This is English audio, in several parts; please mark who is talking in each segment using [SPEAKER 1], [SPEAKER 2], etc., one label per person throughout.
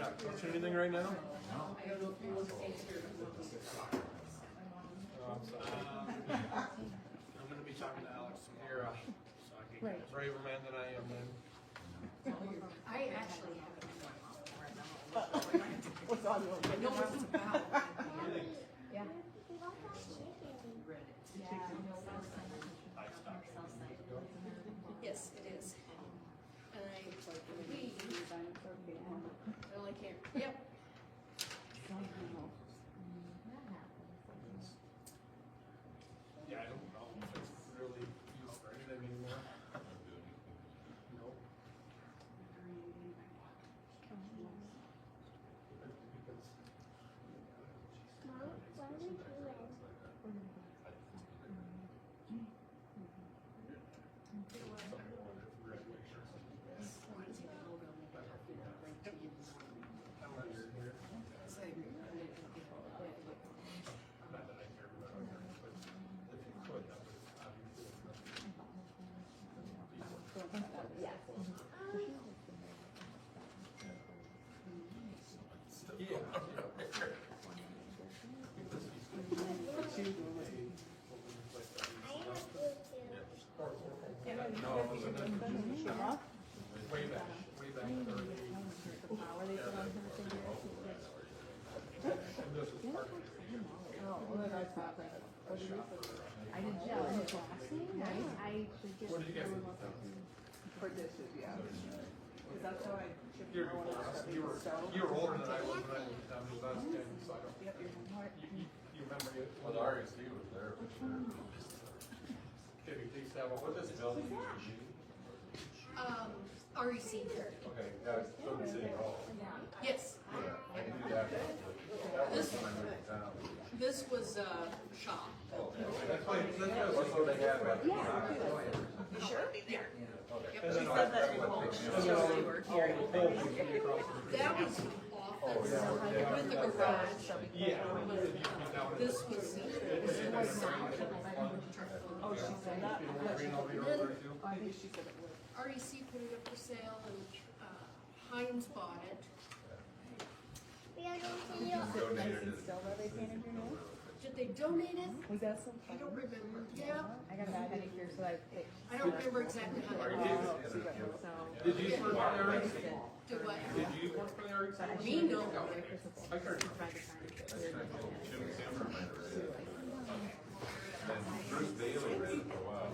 [SPEAKER 1] not coaching anything right now?
[SPEAKER 2] I don't know if you want to stay here.
[SPEAKER 1] I'm gonna be talking to Alex Sierra, so I can get a braver man than I am then.
[SPEAKER 2] I actually have it.
[SPEAKER 3] What's on your?
[SPEAKER 2] I know what it's about.
[SPEAKER 3] Yeah.
[SPEAKER 2] Yes, it is. And I only can't, yep.
[SPEAKER 1] Yeah, I don't know if it's really used for anything anymore. Nope. Way back 30. And this is part of it.
[SPEAKER 3] I didn't know his last name, right?
[SPEAKER 1] What did you get?
[SPEAKER 3] For dishes, yeah. Because that's how I shipped
[SPEAKER 1] You're,
[SPEAKER 3] my one out.
[SPEAKER 1] you were older than I was when I was down to last game, so I don't.
[SPEAKER 3] Yep, you're smart.
[SPEAKER 1] You remember it?
[SPEAKER 4] Well, REC was there for sure.
[SPEAKER 1] Can you please have a,
[SPEAKER 4] What is building?
[SPEAKER 2] REC.
[SPEAKER 4] Okay, yeah, it's from City Hall.
[SPEAKER 2] Yes.
[SPEAKER 4] Yeah, I can do that. That was when I moved to town.
[SPEAKER 2] This was, Shaw.
[SPEAKER 1] that's why,
[SPEAKER 4] What's what they had back then?
[SPEAKER 2] You sure? Yeah.
[SPEAKER 4] Okay.
[SPEAKER 1] and then
[SPEAKER 3] She said that
[SPEAKER 1] all the poles would be across the street.
[SPEAKER 2] That was office with the garage.
[SPEAKER 1] Yeah.
[SPEAKER 2] This was,
[SPEAKER 3] Oh, she said that? I think she said it was.
[SPEAKER 2] REC put it up for sale and, Heinz bought it.
[SPEAKER 4] Donated it.
[SPEAKER 3] Still where they painted your nose?
[SPEAKER 2] Did they donate it?
[SPEAKER 3] Was that so
[SPEAKER 2] I don't remember. Yeah,
[SPEAKER 3] I got a bad headache here, so I.
[SPEAKER 2] I don't remember exactly how they did it.
[SPEAKER 1] Did you work for the REC?
[SPEAKER 2] Do what?
[SPEAKER 1] Did you work for the REC?
[SPEAKER 2] Me, no.
[SPEAKER 1] I heard.
[SPEAKER 4] Jim Cameron might have read it. And Bruce Bailey read it for a while.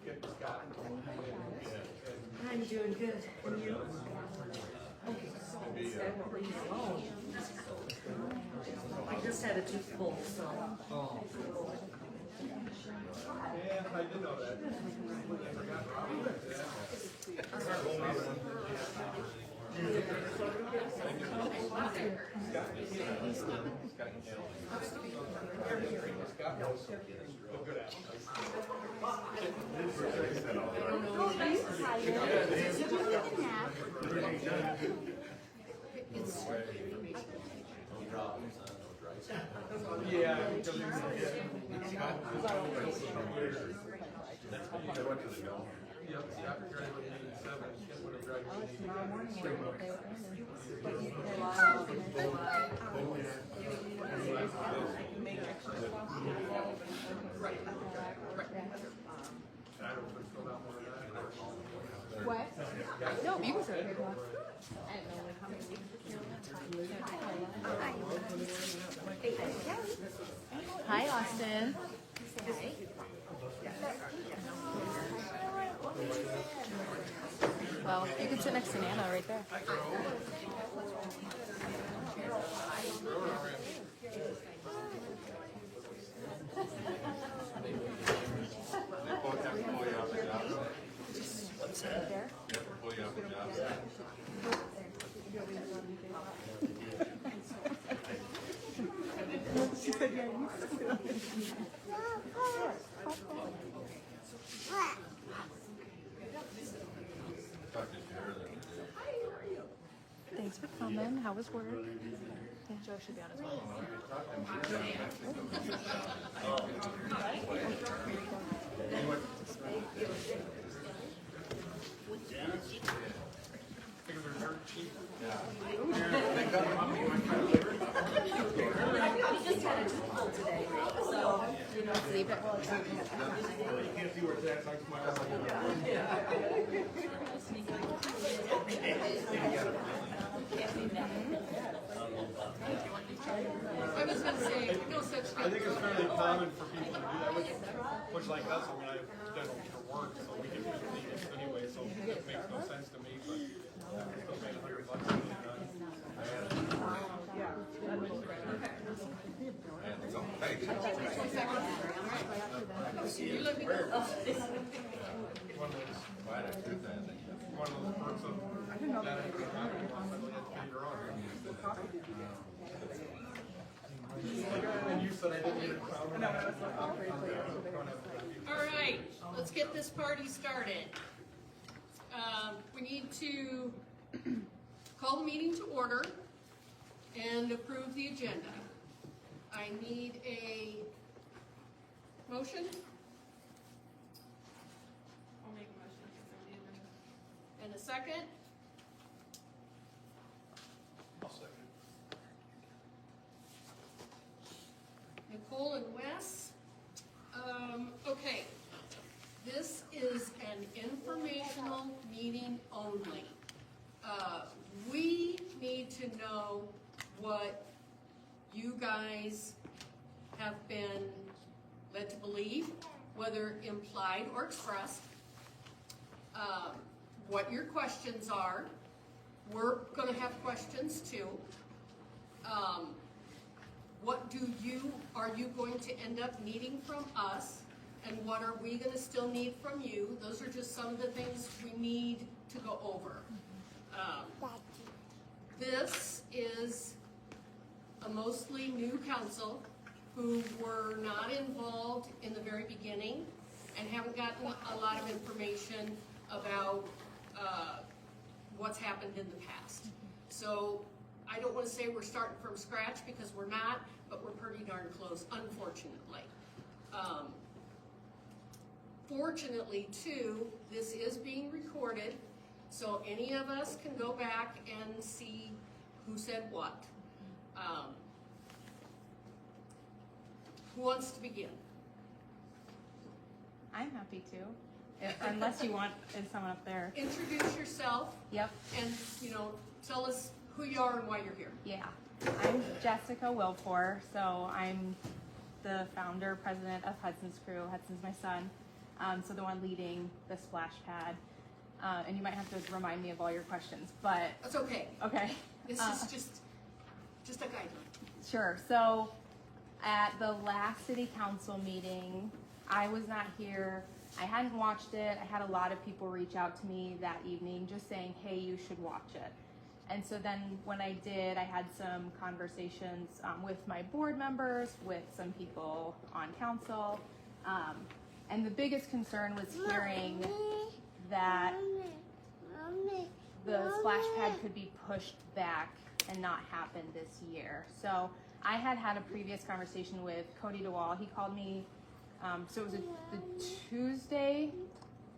[SPEAKER 1] Get Scott.
[SPEAKER 2] I'm doing good. And you?
[SPEAKER 4] Maybe,
[SPEAKER 5] I just had a tooth pulled, so.
[SPEAKER 1] Yeah, I did know that. I forgot Robbie went to that. Scott knows a good yeah, because
[SPEAKER 4] they went to the dome.
[SPEAKER 1] yep, Scott graduated in '87. Kent would have graduated in
[SPEAKER 3] Tomorrow morning, they were there. But you can make extra stuff.
[SPEAKER 2] Right.
[SPEAKER 1] I don't think so, not more than that.
[SPEAKER 3] What? No, you was right here. I didn't know like how many Hi, Austin. Well, you can sit next to Nana right there.
[SPEAKER 4] They both have to pull you off the job.
[SPEAKER 5] What's that?
[SPEAKER 3] There.
[SPEAKER 4] They have to pull you off the job.
[SPEAKER 3] She said, yeah, you
[SPEAKER 4] Talked to Jared the other day.
[SPEAKER 3] Thanks for coming. How was work? Yeah, Joe should be on his way.
[SPEAKER 1] Figure they're dirt cheap.
[SPEAKER 4] Yeah.
[SPEAKER 1] can't see where it's at, so I smile.
[SPEAKER 2] I was gonna say, no such thing.
[SPEAKER 1] I think it's fairly common for people to do that, which like us, I mean, I dental for work, so we get paid this anyway, so it makes no sense to me, but still paying $100 to get it done.
[SPEAKER 2] You let me know.
[SPEAKER 1] One of those perks of that economy, possibly have to pay your own. And you said I didn't need a crowd.
[SPEAKER 2] All right, let's get this party started. We need to call the meeting to order and approve the agenda. I need a motion
[SPEAKER 3] I'll make a motion to approve the agenda.
[SPEAKER 2] and a second.
[SPEAKER 1] I'll second.
[SPEAKER 2] Nicole and Wes. Okay, this is an informational meeting only. We need to know what you guys have been led to believe, whether implied or expressed, what your questions are. We're gonna have questions too. What are you going to end up needing from us? And what are we gonna still need from you? Those are just some of the things we need to go over. This is a mostly new council who were not involved in the very beginning and haven't gotten a lot of information about what's happened in the past. So I don't want to say we're starting from scratch because we're not, but we're pretty darn close, unfortunately. Fortunately, too, this is being recorded, so any of us can go back and see who said what. Who wants to begin?
[SPEAKER 3] I'm happy to. Unless you want, is someone up there?
[SPEAKER 2] Introduce yourself
[SPEAKER 3] Yep.
[SPEAKER 2] and, tell us who you are and why you're here.
[SPEAKER 3] Yeah. I'm Jessica Wilfor, so I'm the founder, president of Hudson's Crew. Hudson's my son, so the one leading the splash pad. And you might have to remind me of all your questions, but
[SPEAKER 2] That's okay.
[SPEAKER 3] okay.
[SPEAKER 2] This is just a guideline.
[SPEAKER 3] Sure. So at the last city council meeting, I was not here. I hadn't watched it. I had a lot of people reach out to me that evening just saying, hey, you should watch it. And so then when I did, I had some conversations with my board members, with some people on council. And the biggest concern was hearing that the splash pad could be pushed back and not happen this year. So I had a previous conversation with Cody DeWall. He called me, so it was the Tuesday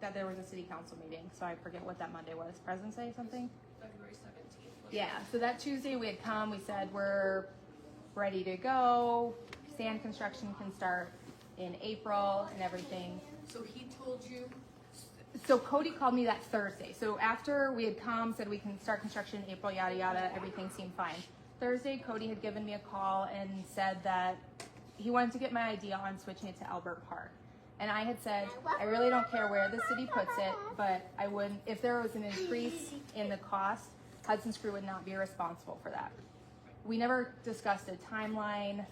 [SPEAKER 3] that there was a city council meeting. So I forget what that Monday was, President's Day something?
[SPEAKER 2] February 17th.
[SPEAKER 3] Yeah, so that Tuesday we had come, we said we're ready to go. Sand construction can start in April and everything.
[SPEAKER 2] So he told you,
[SPEAKER 3] So Cody called me that Thursday. So after we had come, said we can start construction in April, yada yada, everything seemed fine. Thursday, Cody had given me a call and said that he wanted to get my idea on switching it to Albert Park. And I had said, I really don't care where the city puts it, but I wouldn't, if there was an increase in the cost, Hudson's Crew would not be responsible for that. We never discussed a timeline.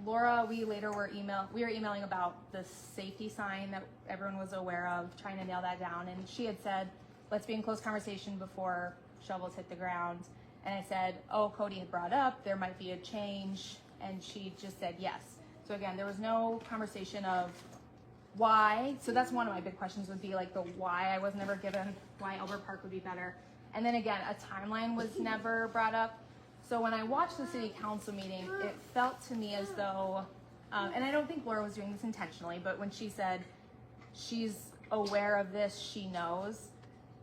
[SPEAKER 3] Laura, we were emailing about the safety sign that everyone was aware of, trying to nail that down. And she had said, let's be in close conversation before shovels hit the ground. And I said, oh, Cody had brought up, there might be a change. And she just said yes. So again, there was no conversation of why. So that's one of my big questions would be like the why I was never given, why Albert Park would be better. And then again, a timeline was never brought up. So when I watched the city council meeting, it felt to me as though, and I don't think Laura was doing this intentionally, but when she said she's aware of this, she knows,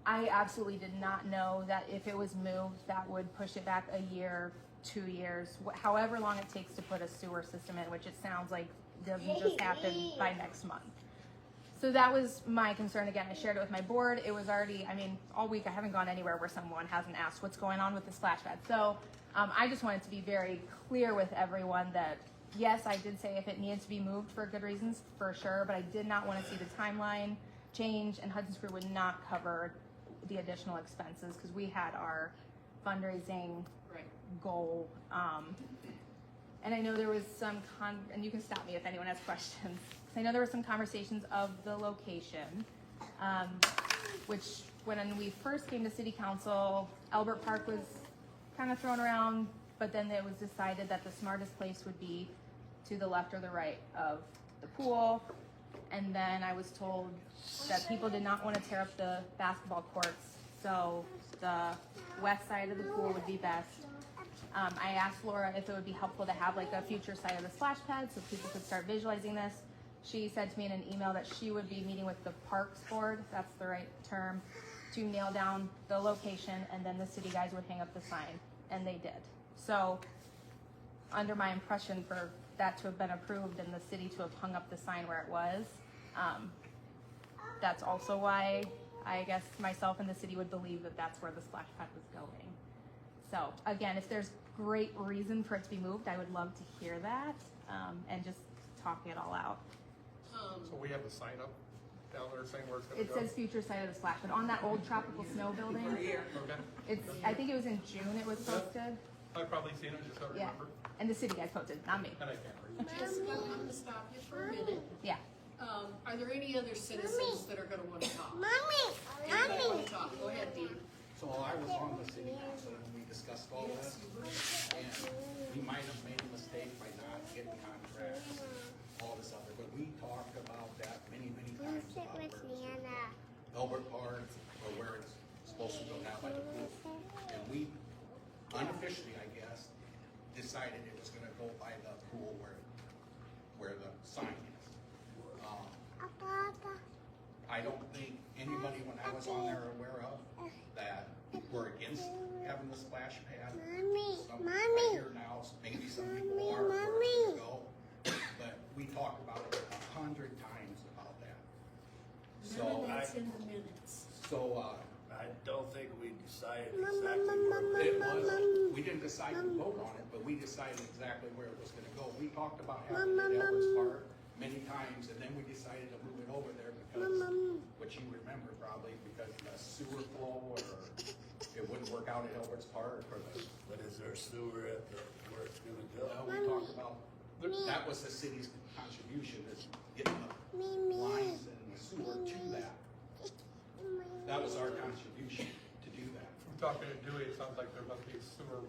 [SPEAKER 3] I absolutely did not know that if it was moved, that would push it back a year, 2 years, however long it takes to put a sewer system in, which it sounds like doesn't just happen by next month. So that was my concern. Again, I shared it with my board. It was already, I mean, all week I haven't gone anywhere where someone hasn't asked what's going on with the splash pad. So I just wanted to be very clear with everyone that yes, I did say if it needed to be moved for good reasons, for sure, but I did not want to see the timeline change, and Hudson Screw would not cover the additional expenses because we had our fundraising goal. And I know there was some and you can stop me if anyone has questions. I know there were some conversations of the location, which when we first came to City Council, Albert Park was kind of thrown around, but then it was decided that the smartest place would be to the left or the right of the pool. And then I was told that people did not want to tear up the basketball courts, so the west side of the pool would be best. I asked Laura if it would be helpful to have like a future site of the splash pad so people could start visualizing this. She said to me in an email that she would be meeting with the Parks Board, if that's the right term, to nail down the location, and then the city guys would hang up the sign, and they did. So under my impression for that to have been approved and the city to have hung up the sign where it was, that's also why I guess myself and the city would believe that that's where the splash pad was going. So again, if there's great reason for it to be moved, I would love to hear that, and just talk it all out.
[SPEAKER 1] So we have a sign up down there saying where it's gonna
[SPEAKER 3] It
[SPEAKER 1] go?
[SPEAKER 3] says future site of the splash pad on that old tropical snow building.
[SPEAKER 1] Okay.
[SPEAKER 3] It's, I think it was in June it was posted.
[SPEAKER 1] I've probably seen it, just don't
[SPEAKER 3] Yeah,
[SPEAKER 1] remember.
[SPEAKER 3] and the city guys posted, not me.
[SPEAKER 1] And I can't read.
[SPEAKER 2] Jessica, I'm gonna stop you for a minute.
[SPEAKER 3] Yeah.
[SPEAKER 2] Are there any other citizens that are gonna wanna talk?
[SPEAKER 6] Mommy,
[SPEAKER 2] Anybody wanna talk? Go ahead, Dean.
[SPEAKER 7] So I was on the city council when we discussed all this, and we might have made a mistake by not getting contracts, all this other, but we talked about that many times
[SPEAKER 6] sit
[SPEAKER 7] about
[SPEAKER 6] with
[SPEAKER 7] where it's
[SPEAKER 6] Nana.
[SPEAKER 7] Albert Park, or where it's supposed to go down by the pool. And we unofficially, I guess, decided it was gonna go by the pool where the sign is. I don't think anybody, when I was on there, aware of that we're against having the splash pad. Some right here now, maybe some people are where it's gonna go, but we talked about it 100 times about that. So,
[SPEAKER 2] Minutes in the minutes.
[SPEAKER 8] I don't think we decided
[SPEAKER 7] it was, we didn't decide to vote on it, but we decided exactly where it was gonna go. We talked about having it at Elvis Park many times, and then we decided to move it over there because, which you remember probably, because the sewer flow, or it wouldn't work out at Elvis Park, or the,
[SPEAKER 8] But is there sewer at where it's gonna go?
[SPEAKER 7] we talked about, that was the city's contribution, is getting the lines and the sewer to that. That was our contribution to do that.
[SPEAKER 1] From talking to Dewey, it sounds like there must be sewer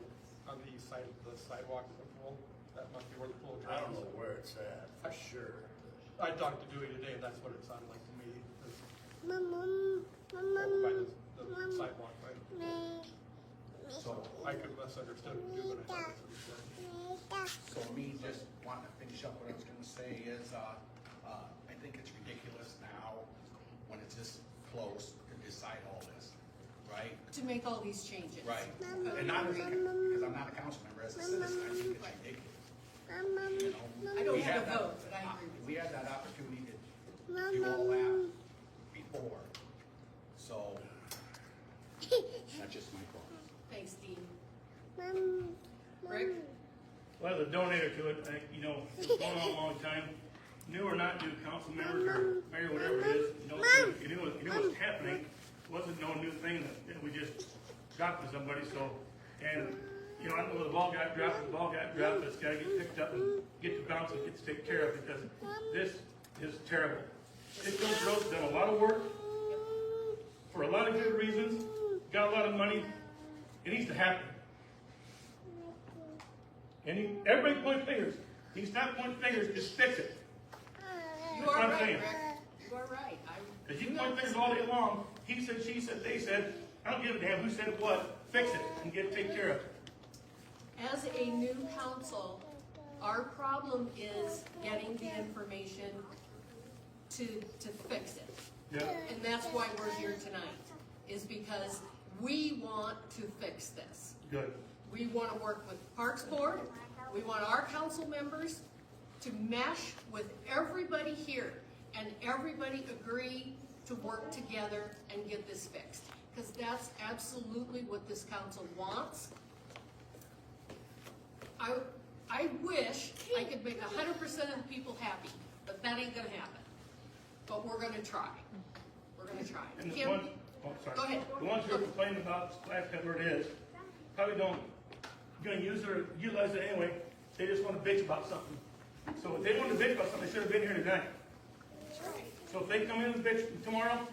[SPEAKER 1] on the east side of the sidewalk of the pool. That must be where the pool
[SPEAKER 8] I
[SPEAKER 1] drains.
[SPEAKER 8] don't know where it's at, for sure.
[SPEAKER 1] I talked to Dewey today, and that's what it sounded like to me.
[SPEAKER 6] Mom,
[SPEAKER 1] Over by the sidewalk, right?
[SPEAKER 7] So,
[SPEAKER 1] I could have misunderstood you, but I thought that's what he said.
[SPEAKER 7] so me just wanting to finish up what I was gonna say is, I think it's ridiculous now, when it's this close, to decide all this, right?
[SPEAKER 2] To make all these changes.
[SPEAKER 7] Right, and not as because I'm not a council member, as a citizen, I think it's ridiculous. You know,
[SPEAKER 2] I don't
[SPEAKER 7] we
[SPEAKER 2] have
[SPEAKER 7] had
[SPEAKER 2] a
[SPEAKER 7] that-
[SPEAKER 2] vote, but I agree with
[SPEAKER 7] We had that opportunity to do all that before, so, that's just my thought.
[SPEAKER 2] Thanks, Dean.
[SPEAKER 6] Mom,
[SPEAKER 2] Rick?
[SPEAKER 9] Well, as a donator to it, it's going on a long time. New or not new council members or mayor, whatever it is, you knew what's happening. It wasn't no new thing that we just got to somebody, so, and, I don't know, the ball got dropped, but it's gotta get picked up and get to bounce and get to take care of, because this is terrible. Pittsfield Road's done a lot of work for a lot of good reasons, got a lot of money. It needs to happen. And everybody point fingers. You can stop pointing fingers, just fix it.
[SPEAKER 2] You
[SPEAKER 9] That's
[SPEAKER 2] are
[SPEAKER 9] what I'm
[SPEAKER 2] right,
[SPEAKER 9] saying.
[SPEAKER 2] Rick. You are right.
[SPEAKER 9] Because you point fingers all day long. He said, she said, they said. I don't give a damn who said what. Fix it and get it taken care of.
[SPEAKER 2] As a new council, our problem is getting the information to fix it.
[SPEAKER 9] Yeah.
[SPEAKER 2] And that's why we're here tonight, is because we want to fix this.
[SPEAKER 9] Good.
[SPEAKER 2] We want to work with Parks Board, we want our council members to mesh with everybody here and everybody agree to work together and get this fixed. Because that's absolutely what this council wants. I wish I could make 100% of the people happy, but that ain't gonna happen. But we're gonna try. We're gonna try.
[SPEAKER 9] And the
[SPEAKER 2] Kim,
[SPEAKER 9] ones, oh, sorry.
[SPEAKER 2] Go ahead.
[SPEAKER 9] The ones who are complaining about splash pad where it is, probably don't, gonna utilize it anyway, they just wanna bitch about something. So if they wanted to bitch about something, they should have been here tonight. So if they come in and bitch tomorrow,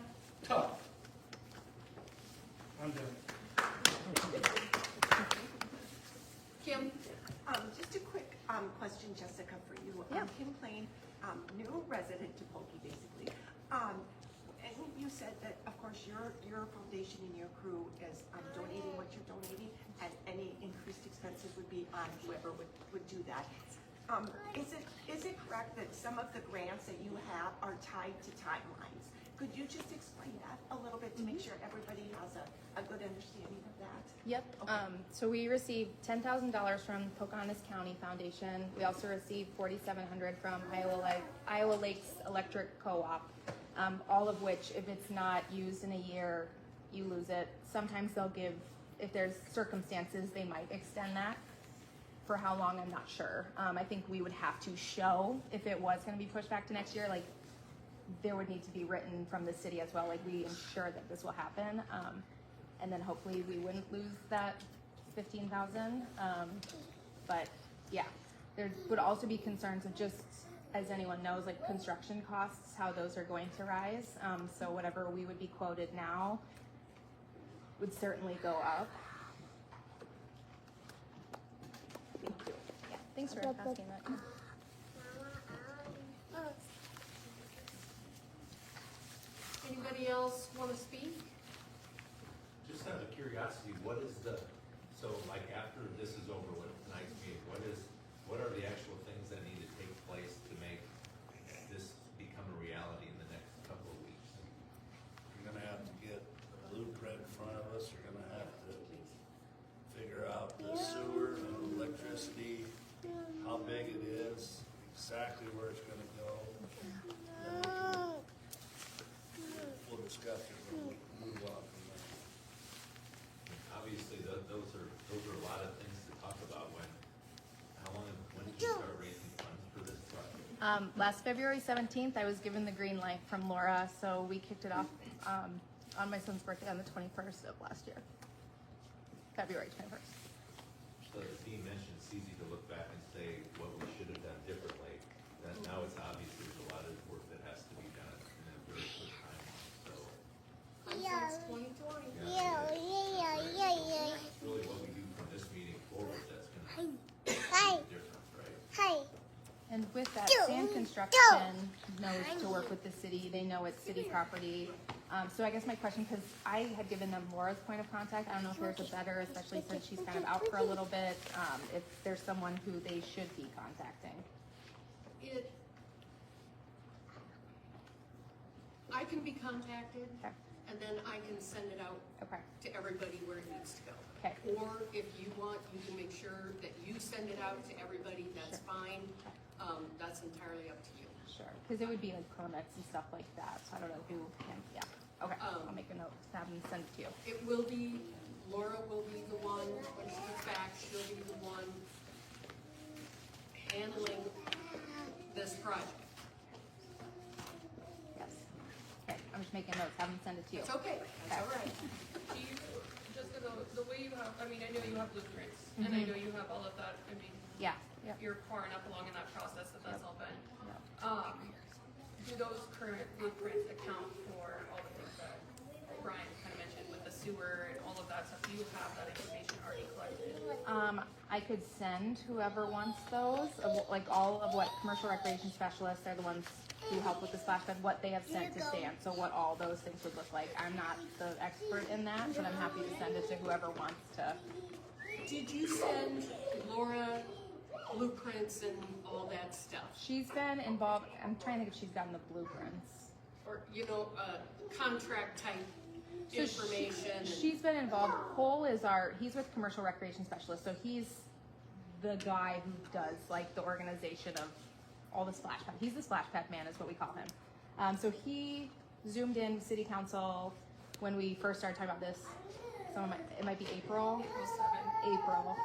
[SPEAKER 9] tough. I'm done.
[SPEAKER 2] Kim,
[SPEAKER 10] Just a quick question, Jessica, for you.
[SPEAKER 3] Yeah.
[SPEAKER 10] Kim Plain, new resident to Pokey, basically. And you said that, of course, your foundation and your crew is donating what you're donating, and any increased expenses would be on whoever would do that. Is it correct that some of the grants that you have are tied to timelines? Could you just explain that a little bit to make sure everybody has a good understanding of that?
[SPEAKER 3] Yep. So we received $10,000 from Pocahontas County Foundation. We also received $4,700 from Iowa Lakes Electric Co-op. All of which, if it's not used in a year, you lose it. Sometimes they'll give, if there's circumstances, they might extend that. For how long, I'm not sure. I think we would have to show if it was going to be pushed back to next year. Like, there would need to be written from the city as well. Like, we ensure that this will happen. And then hopefully we wouldn't lose that $15,000. But yeah, there would also be concerns of just, as anyone knows, like construction costs, how those are going to rise. So whatever we would be quoted now would certainly go up. Thank you. Yeah, thanks for asking that.
[SPEAKER 2] anybody else want to speak?
[SPEAKER 4] Just out of curiosity, what is the, so like after this is over with tonight's meeting, what are the actual things that need to take place to make this become a reality in the next couple of weeks?
[SPEAKER 8] You're gonna have to get a blueprint in front of us, you're gonna have to figure out the sewer and electricity, how big it is, exactly where it's gonna go. We'll discuss it when we move on from there.
[SPEAKER 4] Obviously, those are a lot of things to talk about when did you start raising funds for this project?
[SPEAKER 3] Last February 17th, I was given the green light from Laura, so we kicked it off on my son's birthday on the 21st of last year. February 21st.
[SPEAKER 4] So as Dean mentioned, it's easy to look back and say what we should have done differently. That now it's obvious there's a lot of work that has to be done in a very quick timeline, so.
[SPEAKER 2] Since 2020.
[SPEAKER 4] It's really what we do from this meeting forward that's gonna make a difference, right?
[SPEAKER 3] And with that, Sand Construction knows to work with the city. They know it's city property. So I guess my question, because I had given them Laura's point of contact, I don't know if there's a better, especially since she's kind of out for a little bit, if there's someone who they should be contacting.
[SPEAKER 2] I can be contacted,
[SPEAKER 3] Okay.
[SPEAKER 2] and then I can send it out
[SPEAKER 3] Okay.
[SPEAKER 2] to everybody where it needs to go.
[SPEAKER 3] Okay.
[SPEAKER 2] Or if you want, you can make sure that you send it out to everybody, that's fine. That's entirely up to you.
[SPEAKER 3] Sure. Because it would be like permits and stuff like that. So I don't know who can, yeah. Okay. I'll make a note to have them send it to you.
[SPEAKER 2] It will be, Laura will be the one, when she gets back, she'll be the one handling this project.
[SPEAKER 3] Yes. Okay. I'm just making notes. Have them send it to you.
[SPEAKER 2] It's okay, that's all right.
[SPEAKER 11] Just the way you have, I mean, I know you have blueprints, and I know you have all of that, I mean,
[SPEAKER 3] Yeah. Yep.
[SPEAKER 11] you're far enough along in that process that that's all been.
[SPEAKER 3] Yep.
[SPEAKER 11] Do those current blueprints account for all the things that Brian kind of mentioned with the sewer and all of that stuff? Do you have that information already collected?
[SPEAKER 3] I could send whoever wants those, like all of what commercial recreation specialists are the ones who help with the splash pad, what they have sent to Stan, so what all those things would look like. I'm not the expert in that, but I'm happy to send it to whoever wants to.
[SPEAKER 2] Did you send Laura blueprints and all that stuff?
[SPEAKER 3] She's been involved, I'm trying to think if she's gotten the blueprints.
[SPEAKER 2] Or, contract type
[SPEAKER 3] So
[SPEAKER 2] information?
[SPEAKER 3] She's been involved. Cole is he's with commercial recreation specialist, so he's the guy who does like the organization of all the splash pad. He's the splash pad man, is what we call him. So he zoomed in city council when we first started talking about this. It might be April. April.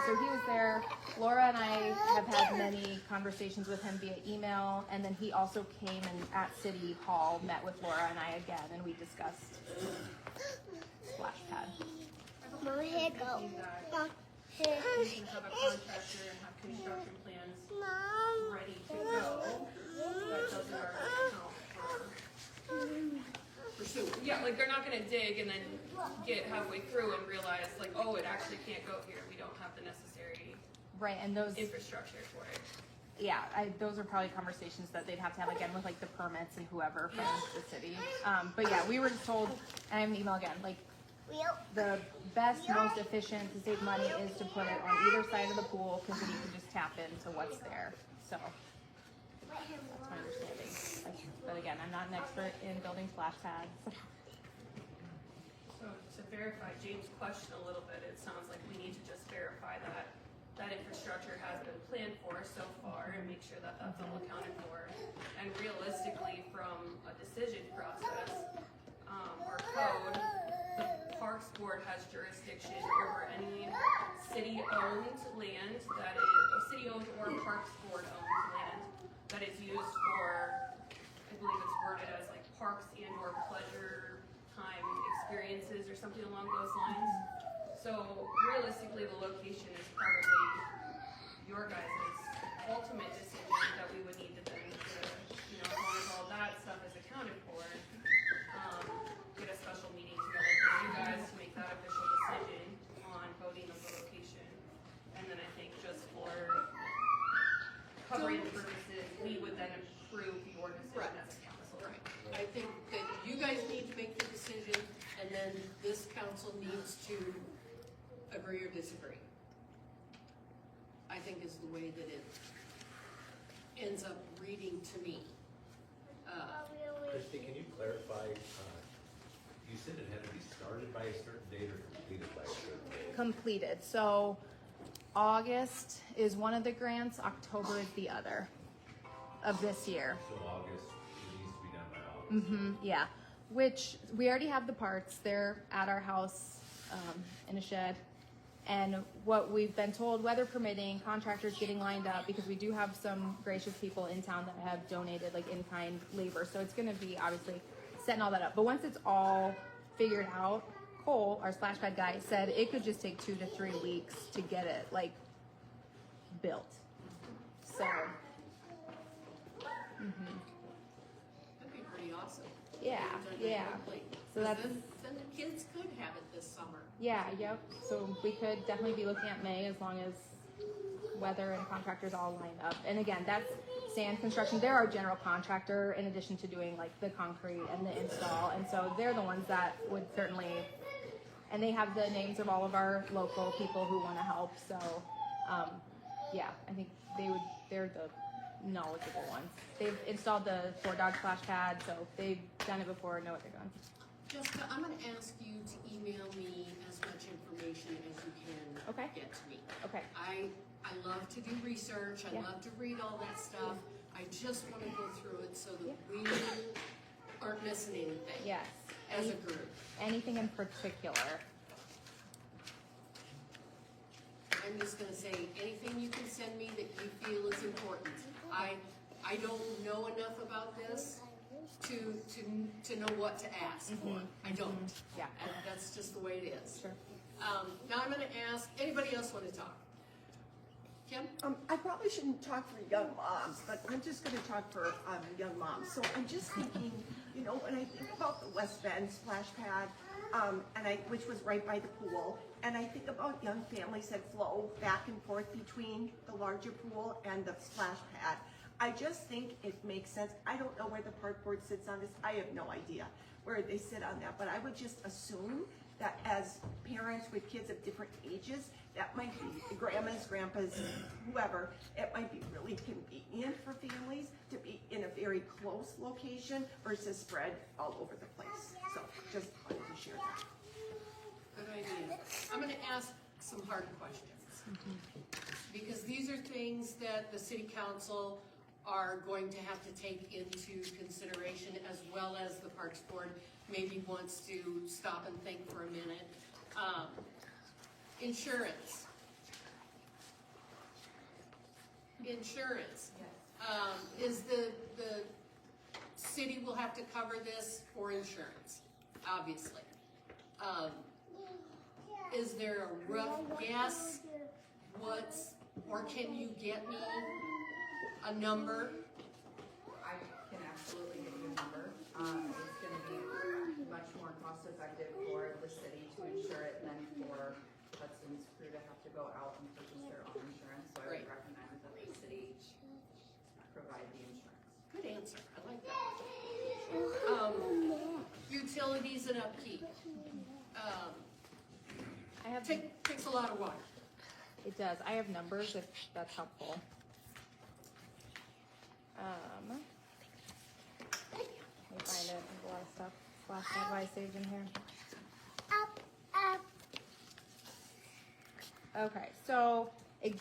[SPEAKER 3] So he was there. Laura and I have had many conversations with him via email, and then he also came and at City Hall met with Laura and I again, and we discussed splash pad.
[SPEAKER 6] Mom, here go. Mom,
[SPEAKER 11] You can have a contractor and have construction plans
[SPEAKER 6] Mom.
[SPEAKER 11] ready to go, but doesn't already account for sewer. Yeah, like they're not gonna dig and then get halfway through and realize like, oh, it actually can't go here. We don't have the necessary
[SPEAKER 3] Right, and those,
[SPEAKER 11] infrastructure for it.
[SPEAKER 3] yeah, those are probably conversations that they'd have to have again with like the permits and whoever from the city. But yeah, we were just told, and I have an email again, like the best, most efficient to save money is to put it on either side of the pool because then you can just tap into what's there. So that's my understanding. But again, I'm not an expert in building splash pads.
[SPEAKER 11] So to verify James' question a little bit, it sounds like we need to just verify that that infrastructure has been planned for so far and make sure that that's all accounted for. And realistically, from a decision process, or code, the Parks Board has jurisdiction over any city-owned land that is, city-owned or Parks Board-owned land that is used for, I believe it's worded as like parks and or pleasure time experiences or something along those lines. So realistically, the location is probably your guys' ultimate decision that we would need to then, as long as all that stuff is accounted for, get a special meeting together for you guys to make that official decision on voting of the location. And then I think just for covering purposes, we would then approve your decision as a council.
[SPEAKER 2] Right. I think that you guys need to make the decision, and then this council needs to agree or disagree. I think is the way that it ends up reading to me.
[SPEAKER 4] Christy, can you clarify, you said it had to be started by a certain date or completed by a certain date?
[SPEAKER 3] Completed. So August is one of the grants, October is the other of this year.
[SPEAKER 4] So August, it needs to be done by August.
[SPEAKER 3] Yeah, which we already have the parts. They're at our house in a shed. And what we've been told, weather permitting, contractors getting lined up, because we do have some gracious people in town that have donated like in-kind labor. So it's going to be obviously setting all that up. But once it's all figured out, Cole, our splash pad guy, said it could just take 2 to 3 weeks to get it like built. So.
[SPEAKER 2] That'd be pretty awesome.
[SPEAKER 3] Yeah, yeah. So that's.
[SPEAKER 2] Then the kids could have it this summer.
[SPEAKER 3] Yeah, yep. So we could definitely be looking at May as long as weather and contractors all line up. And again, that's sand construction. They're our general contractor in addition to doing like the concrete and the install. And so they're the ones that would certainly, and they have the names of all of our local people who want to help. So yeah, I think they're the knowledgeable ones. They've installed the 4-dog splash pad, so they've done it before, know what they're doing.
[SPEAKER 2] Jessica, I'm going to ask you to email me as much information as you can get to me.
[SPEAKER 3] Okay.
[SPEAKER 2] I love to do research. I love to read all that stuff. I just want to go through it so that we aren't missing anything.
[SPEAKER 3] Yes.
[SPEAKER 2] As a group.
[SPEAKER 3] Anything in particular?
[SPEAKER 2] I'm just going to say anything you can send me that you feel is important. I don't know enough about this to know what to ask for. I don't.
[SPEAKER 3] Yeah.
[SPEAKER 2] And that's just the way it is.
[SPEAKER 3] Sure.
[SPEAKER 2] Now I'm going to ask, anybody else want to talk? Kim?
[SPEAKER 10] I probably shouldn't talk for young moms, but I'm just gonna talk for, young moms. So I'm just thinking, when I think about the West Bend splash pad, which was right by the pool, and I think about young families that flow back and forth between the larger pool and the splash pad. I just think it makes sense. I don't know where the park board sits on this. I have no idea where they sit on that, but I would just assume that as parents with kids of different ages, that might be grandmas, grandpas, whoever, it might be really convenient for families to be in a very close location versus spread all over the place. So just wanted to share that.
[SPEAKER 2] Good idea. I'm going to ask some hard questions. Because these are things that the city council are going to have to take into consideration, as well as the Parks Board maybe wants to stop and think for a minute. Insurance. Insurance. Is the city will have to cover this for insurance, obviously. Is there a rough guess or can you get me a number?
[SPEAKER 12] I can absolutely get you a number. It's gonna be much more cost effective for the city to insure it than for Hudson's crew to have to go out and purchase their own insurance. So I would
[SPEAKER 2] Right.
[SPEAKER 12] recommend that the city provide the insurance.
[SPEAKER 2] Good answer, I like that. Utilities and upkeep.
[SPEAKER 3] I have,
[SPEAKER 2] Takes a lot of water.
[SPEAKER 3] it does, I have numbers if that's helpful. Let me find it, there's a lot of stuff, flash advice saved in here. Okay, so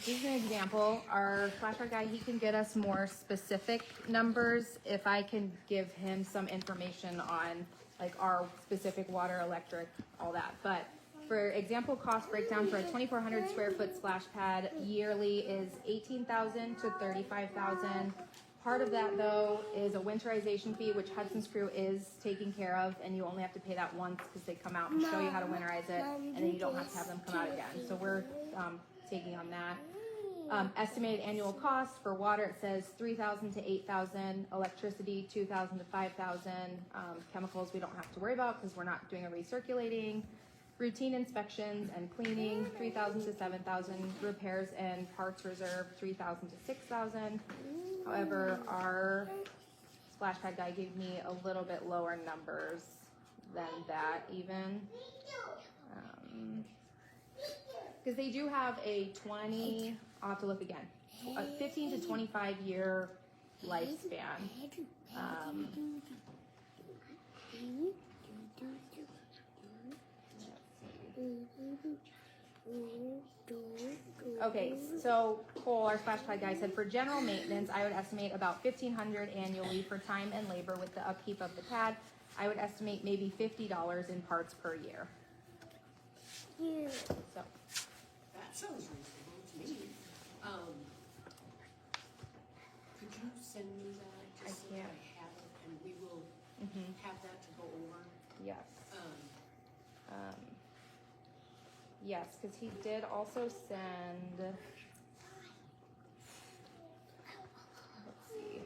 [SPEAKER 3] just an example, our flashcard guy, he can get us more specific numbers if I can give him some information on like our specific water, electric, all that. But for example, cost breakdown for a 2,400 square foot splash pad yearly is $18,000 to $35,000. Part of that though is a winterization fee, which Hudson's crew is taking care of, and you only have to pay that once because they come out and show you how to winterize it, and then you don't have to have them come out again. So we're taking on that. Estimated annual cost for water, it says $3,000 to $8,000. Electricity, $2,000 to $5,000. Chemicals we don't have to worry about because we're not doing a recirculating. Routine inspections and cleaning, $3,000 to $7,000. Repairs and parts reserve, $3,000 to $6,000. However, our splash pad guy gave me a little bit lower numbers than that even. Because they do have a 20, I'll have to look again, a 15 to 25 year lifespan. Okay, so Cole, our splash pad guy, said for general maintenance, I would estimate about $1,500 annually for time and labor with the upkeep of the pad. I would estimate maybe $50 in parts per year. So.
[SPEAKER 2] That sounds reasonable to me. Could you send me that just so that I have it, and we will have that to go over?
[SPEAKER 3] Yes. Yes, because he did also send, let's see,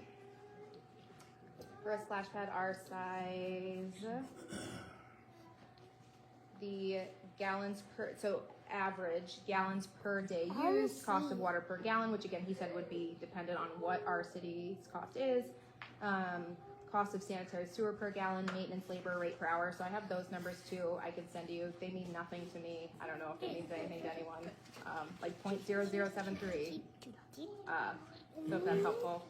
[SPEAKER 3] for a splash pad our size, the gallons per, so average gallons per day used, cost of water per gallon, which again he said would be dependent on what our city's cost is, cost of sanitary sewer per gallon, maintenance labor rate per hour. So I have those numbers too. I could send you. They mean nothing to me. I don't know if it means anything to anyone. Like 0.0073. So if that's helpful.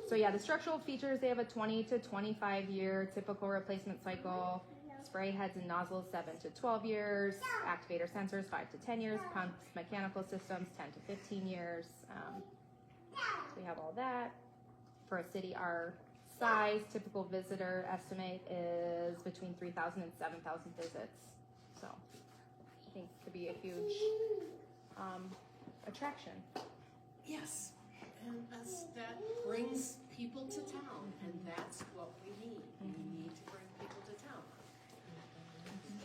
[SPEAKER 3] So yeah, the structural features, they have a 20 to 25 year typical replacement cycle. Spray heads and nozzles 7 to 12 years. Activator sensors 5 to 10 years. Pumps, mechanical systems 10 to 15 years. So we have all that. For a city our size, typical visitor estimate is between 3,000 and 7,000 visits. So I think it could be a huge attraction.
[SPEAKER 2] Yes, and that brings people to town, and that's what we need. We need to bring people to town.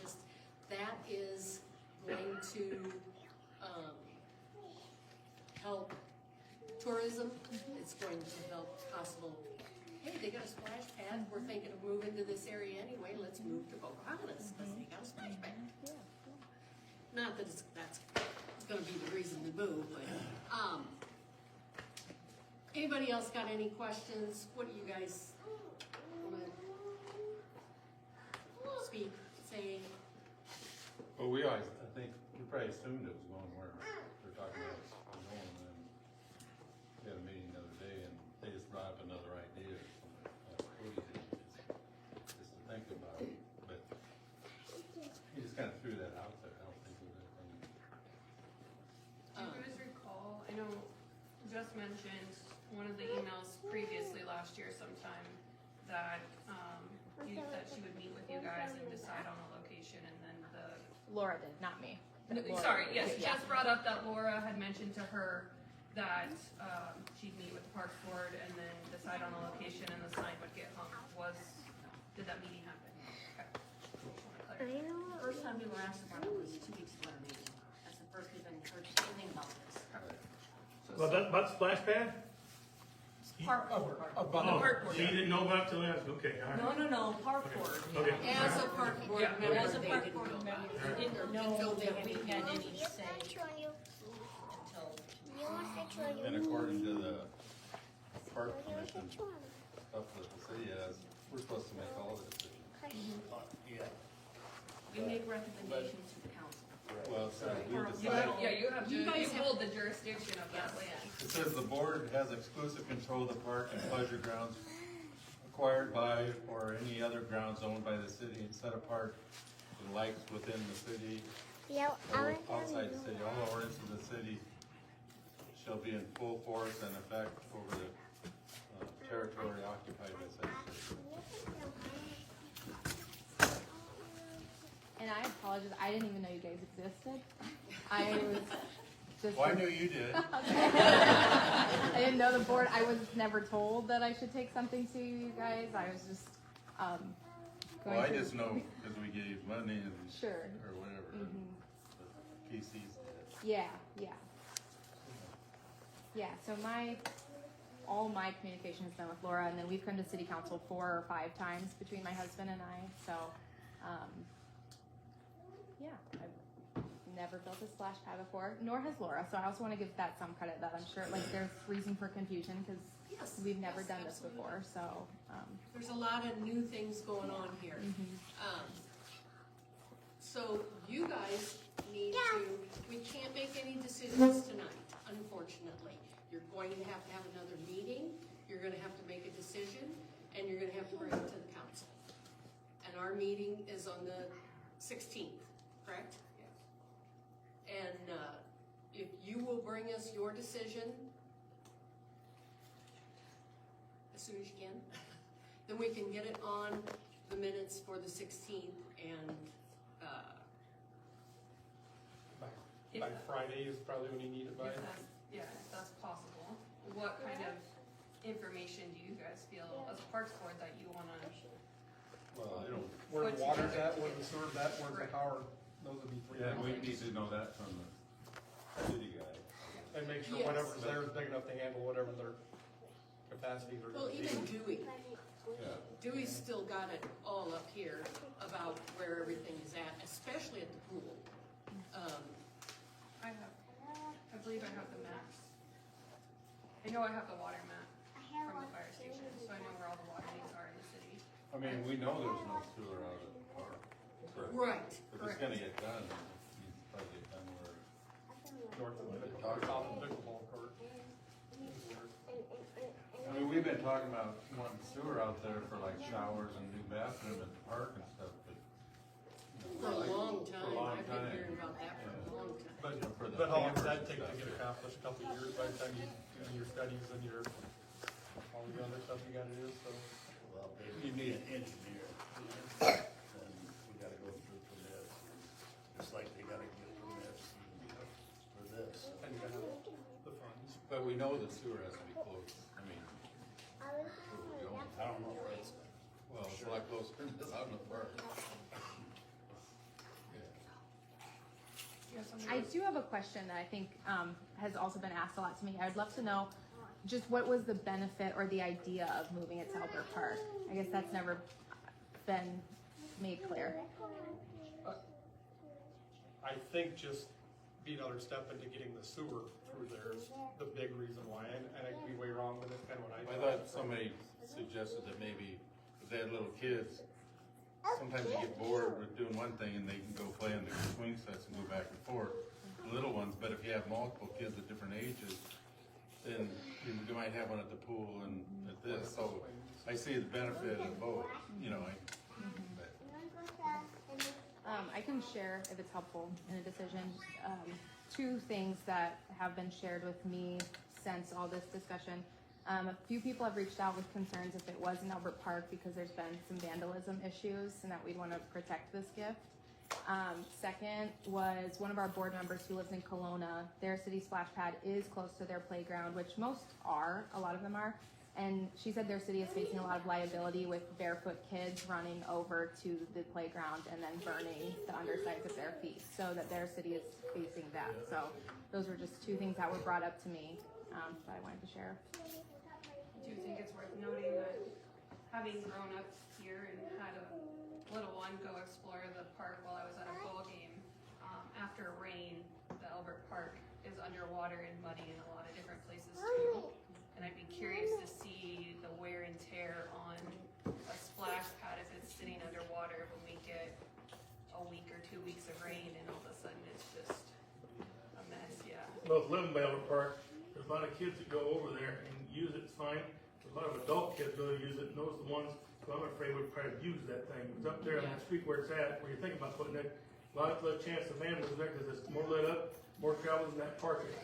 [SPEAKER 2] Just, that is going to help tourism. It's going to help possible, hey, they got a splash pad, we're thinking of moving to this area anyway, let's move to Pocahontas because they got a splash pad. Not that that's gonna be the reason to move, but, anybody else got any questions? What do you guys wanna speak, say?
[SPEAKER 4] Well, we always, I think, we probably assumed it was going where they're talking about it's going, and then we had a meeting the other day, and they just brought up another idea, Cody did, just to think about it, but he just kind of threw that out there, I don't think it was anything.
[SPEAKER 11] Do you guys recall, I know just mentioned one of the emails previously last year sometime that, that she would meet with you guys and decide on a location and then
[SPEAKER 3] Laura did, not me.
[SPEAKER 11] sorry, yes,
[SPEAKER 3] Yeah.
[SPEAKER 11] just brought up that Laura had mentioned to her that, she'd meet with the Parks Board and then decide on a location and the sign would get hung. Did that meeting happen? Okay. Just wanna clarify.
[SPEAKER 5] First time we were asked about it was 2 weeks ago at a meeting. That's the first we've heard anything about this.
[SPEAKER 9] Well, that, about the splash pad?
[SPEAKER 5] Park
[SPEAKER 1] About
[SPEAKER 5] board.
[SPEAKER 1] the-
[SPEAKER 11] Park Board.
[SPEAKER 9] So you didn't know about it till last, okay, all right.
[SPEAKER 5] No, park board.
[SPEAKER 9] Okay.
[SPEAKER 2] As a park board
[SPEAKER 11] Yeah.
[SPEAKER 2] member,
[SPEAKER 5] As a
[SPEAKER 2] they
[SPEAKER 5] park
[SPEAKER 2] didn't
[SPEAKER 5] board
[SPEAKER 2] know about
[SPEAKER 5] member,
[SPEAKER 2] it.
[SPEAKER 5] we didn't know
[SPEAKER 2] Until
[SPEAKER 5] that
[SPEAKER 2] then.
[SPEAKER 5] we had any
[SPEAKER 6] You
[SPEAKER 5] say
[SPEAKER 6] want to show you.
[SPEAKER 5] until.
[SPEAKER 6] You want to show you.
[SPEAKER 13] And according to the park
[SPEAKER 6] You want to
[SPEAKER 13] commission
[SPEAKER 6] show you.
[SPEAKER 13] stuff that the city has, we're supposed to make all the decisions.
[SPEAKER 8] Yeah.
[SPEAKER 5] We make recommendations to the council.
[SPEAKER 13] Well, it says we
[SPEAKER 11] You
[SPEAKER 13] decide,
[SPEAKER 11] have, yeah, you have,
[SPEAKER 2] You guys have-
[SPEAKER 11] hold the jurisdiction of that land.
[SPEAKER 13] it says the board has exclusive control of the park and pleasure grounds acquired by or any other grounds owned by the city and set apart the likes within the city
[SPEAKER 6] Yeah, I
[SPEAKER 13] or
[SPEAKER 6] want to
[SPEAKER 13] outside the city. All ordinances of the city shall be in full force and effect over the territory occupied by said city.
[SPEAKER 3] And I apologize, I didn't even know you guys existed. I was just.
[SPEAKER 13] Well, I knew you did.
[SPEAKER 3] I didn't know the board, I was never told that I should take something to you guys, I was just, going
[SPEAKER 13] Well, I
[SPEAKER 3] through-
[SPEAKER 13] just know because we gave money and,
[SPEAKER 3] Sure.
[SPEAKER 13] or whatever.
[SPEAKER 3] Mhm.
[SPEAKER 13] The PCs did.
[SPEAKER 3] Yeah, yeah. Yeah, so all my communication has been with Laura, and then we've come to city council 4 or 5 times between my husband and I, so, yeah, I've never built a splash pad before, nor has Laura, so I also wanna give that some credit, that I'm sure, like, there's reason for confusion, cause
[SPEAKER 2] Yes,
[SPEAKER 3] we've never
[SPEAKER 2] yes,
[SPEAKER 3] done this
[SPEAKER 2] absolutely.
[SPEAKER 3] before, so,
[SPEAKER 2] There's a lot of new things going on here. So you guys need to, we can't make any decisions tonight, unfortunately. You're going to have another meeting, you're gonna have to make a decision, and you're gonna have to bring it to the council. And our meeting is on the 16th, correct? Yes. And, if you will bring us your decision as soon as you can, then we can get it on the minutes for the 16th and,
[SPEAKER 1] By Friday is probably when you need it by.
[SPEAKER 11] If that's possible. What kind of information do you guys feel as a Parks Board that you wanna?
[SPEAKER 13] Well, I don't,
[SPEAKER 1] Where the
[SPEAKER 11] Put
[SPEAKER 1] water's
[SPEAKER 11] together.
[SPEAKER 1] at, where the sewer's at, where's the
[SPEAKER 11] Right.
[SPEAKER 1] power, those would be 3
[SPEAKER 13] yeah,
[SPEAKER 1] things.
[SPEAKER 13] we need to know that from the city guy.
[SPEAKER 1] And make sure
[SPEAKER 2] Yes.
[SPEAKER 1] whatever's there is big enough to handle whatever their capacities are
[SPEAKER 2] well,
[SPEAKER 1] gonna
[SPEAKER 2] even
[SPEAKER 1] be.
[SPEAKER 2] Dewey.
[SPEAKER 13] Yeah.
[SPEAKER 2] Dewey's still got it all up here about where everything is at, especially at the pool.
[SPEAKER 11] I believe I have the maps. I know I have the water map from the fire station, so I know where all the water needs are in the city.
[SPEAKER 13] I mean, we know there's no sewer out at the park.
[SPEAKER 2] Right,
[SPEAKER 13] If it's
[SPEAKER 2] correct.
[SPEAKER 13] gonna get done, it needs to probably get done where,
[SPEAKER 1] North of the
[SPEAKER 13] Talk-
[SPEAKER 1] south of the pickleball court.
[SPEAKER 13] I mean, we've been talking about wanting sewer out there for like showers and new bathroom at the park and stuff, but.
[SPEAKER 2] For a long
[SPEAKER 13] For a
[SPEAKER 2] time,
[SPEAKER 13] long
[SPEAKER 2] I've been
[SPEAKER 13] time.
[SPEAKER 2] hearing about that for a long time.
[SPEAKER 1] But,
[SPEAKER 13] For the
[SPEAKER 1] but how long does
[SPEAKER 13] campers
[SPEAKER 1] that take
[SPEAKER 13] and
[SPEAKER 1] to get
[SPEAKER 13] stuff.
[SPEAKER 1] accomplished? A couple of years by the time you do your studies and your, all the other stuff you gotta do, so.
[SPEAKER 8] Well, you need an engineer, and we gotta go through permits, just like they gotta get permits for this.
[SPEAKER 1] And you gotta have the funds.
[SPEAKER 13] But we know the sewer has to be close, I mean, we don't,
[SPEAKER 8] I don't know where it's,
[SPEAKER 13] well, it's a lot closer than this out in the park.
[SPEAKER 3] I do have a question that I think has also been asked a lot to me. I would love to know just what was the benefit or the idea of moving it to Albert Park? I guess that's never been made clear.
[SPEAKER 1] I think just being another step into getting the sewer through there is the big reason why, and I could be way wrong, but that's kind of what I
[SPEAKER 13] I
[SPEAKER 1] thought.
[SPEAKER 13] thought somebody suggested that maybe if they had little kids, sometimes you get bored with doing one thing and they can go play on the swing sets and go back and forth, the little ones, but if you have multiple kids at different ages, then you might have one at the pool and at this, so I see the benefit of both, you know,
[SPEAKER 3] I can share, if it's helpful in a decision, 2 things that have been shared with me since all this discussion. A few people have reached out with concerns if it was in Albert Park because there's been some vandalism issues and that we'd want to protect this gift. Second was one of our board members who lives in Kelowna. Their city splash pad is close to their playground, which most are, a lot of them are. And she said their city is facing a lot of liability with barefoot kids running over to the playground and then burning the undersides of their feet, so that their city is facing that. So those were just two things that were brought up to me that I wanted to share.
[SPEAKER 11] I do think it's worth noting that having grown up here and had a little one go explore the park while I was at a ball game, after rain, the Albert Park is underwater and muddy in a lot of different places too. And I'd be curious to see the wear and tear on a splash pad if it's sitting underwater when we get a week or 2 weeks of rain and all of a sudden it's just a mess, yeah.
[SPEAKER 9] Both live in Albert Park. There's a lot of kids that go over there and use it, it's fine. There's a lot of adult kids go use it, and those are the ones who I'm afraid would probably use that thing. It's up there on the street where it's at, where you're thinking about putting it. A lot of chance of vandalism there because it's more lit up, more travel than that park is.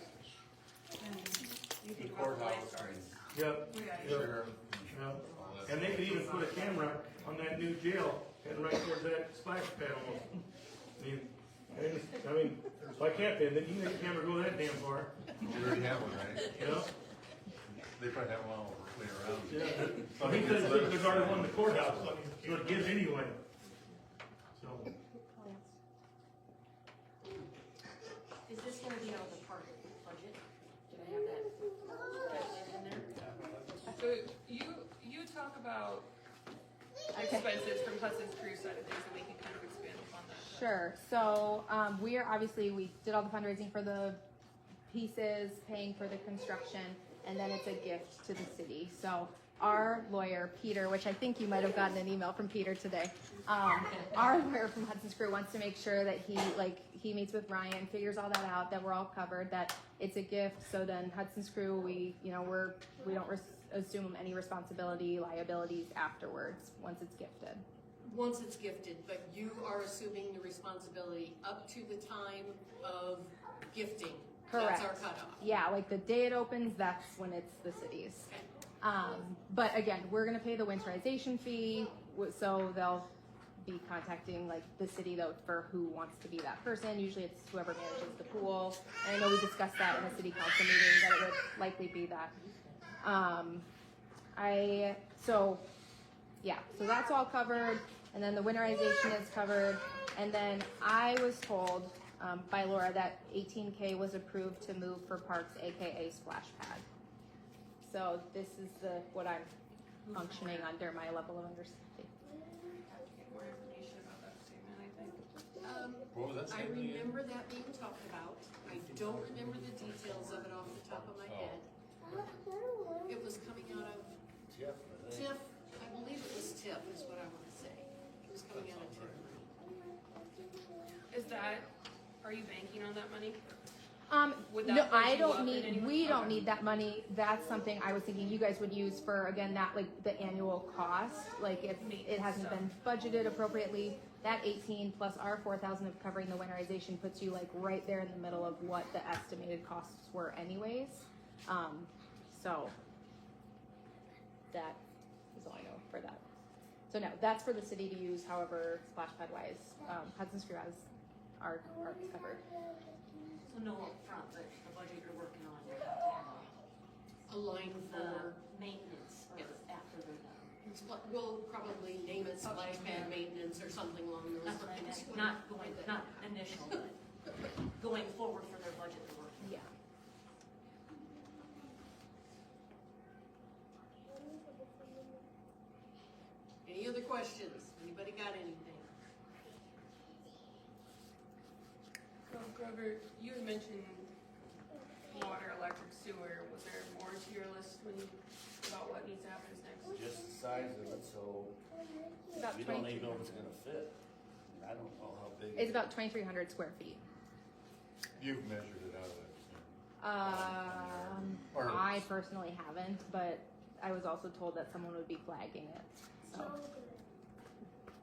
[SPEAKER 11] You think about the lifeguards.
[SPEAKER 9] Yep.
[SPEAKER 11] Yeah.
[SPEAKER 9] Yep. And they could even put a camera on that new jail and right towards that splash pad almost. I mean, why can't they? You can make a camera go that damn far.
[SPEAKER 13] You already have one, right?
[SPEAKER 9] Yeah.
[SPEAKER 13] They probably have one all the way around.
[SPEAKER 9] Yeah. I think there's already one in the courthouse, so it gives anyway. So.
[SPEAKER 5] Is this gonna be out of the park budget? Did I have that in there?
[SPEAKER 11] So you talk about expenses from Hudson's Crew side of things, and we can kind of expand upon that.
[SPEAKER 3] Sure. So we did all the fundraising for the pieces, paying for the construction, and then it's a gift to the city. So our lawyer, Peter, which I think you might have gotten an email from Peter today, our lawyer from Hudson's Crew wants to make sure that he meets with Ryan, figures all that out, that we're all covered, that it's a gift. So then Hudson's Crew, we don't assume any liabilities afterwards once it's gifted.
[SPEAKER 2] Once it's gifted, but you are assuming the responsibility up to the time of gifting.
[SPEAKER 3] Correct.
[SPEAKER 2] That's our cutoff.
[SPEAKER 3] Yeah, like the day it opens, that's when it's the city's. But again, we're gonna pay the winterization fee, so they'll be contacting like the city though for who wants to be that person. Usually it's whoever manages the pool. And I know we discussed that in the city council meeting that it would likely be that. So that's all covered, and then the winterization is covered, and then I was told by Laura that $18K was approved to move for parks, aka splash pad. So this is what I'm functioning under, my level of understanding.
[SPEAKER 11] Have to get more information about that statement, I think.
[SPEAKER 13] What was that
[SPEAKER 2] I
[SPEAKER 13] statement again?
[SPEAKER 2] remember that being talked about. I don't remember the details of it off the top of my head. It was coming out of TIF. I believe it was TIF is what I want to say. It was coming out of TIF money.
[SPEAKER 11] Are you banking on that money? Would
[SPEAKER 3] No,
[SPEAKER 11] that
[SPEAKER 3] I
[SPEAKER 11] push you up
[SPEAKER 3] don't
[SPEAKER 11] in
[SPEAKER 3] need,
[SPEAKER 11] any way?
[SPEAKER 3] we don't
[SPEAKER 11] Okay.
[SPEAKER 3] need that money. That's something I was thinking you guys would use for, again, that like the annual cost. Like if it hasn't been budgeted appropriately, that 18 plus our 4,000 of covering the winterization puts you like right there in the middle of what the estimated costs were anyways. So that is all I know for that. So no, that's for the city to use, however, splash pad wise, Hudson's Crew has our parks covered.
[SPEAKER 5] So no upfront, but the budget you're working on, you have to have
[SPEAKER 2] A line
[SPEAKER 5] the
[SPEAKER 2] for,
[SPEAKER 5] maintenance or after they're done.
[SPEAKER 2] we'll probably name it splash pad maintenance or something along those
[SPEAKER 5] That's what I
[SPEAKER 2] lines.
[SPEAKER 5] meant, not initial, but going forward for their budget they're working.
[SPEAKER 3] Yeah.
[SPEAKER 2] Any other questions? Anybody got anything?
[SPEAKER 11] So Grover, you had mentioned water, electric, sewer. Was there more to your list about what needs to happen next?
[SPEAKER 8] Just the size of it, so
[SPEAKER 3] About
[SPEAKER 8] we don't
[SPEAKER 3] 2,300.
[SPEAKER 8] even know if it's gonna fit. I don't know how big.
[SPEAKER 3] It's about 2,300 square feet.
[SPEAKER 13] You've measured it out of it. Or-
[SPEAKER 3] I personally haven't, but I was also told that someone would be flagging it. So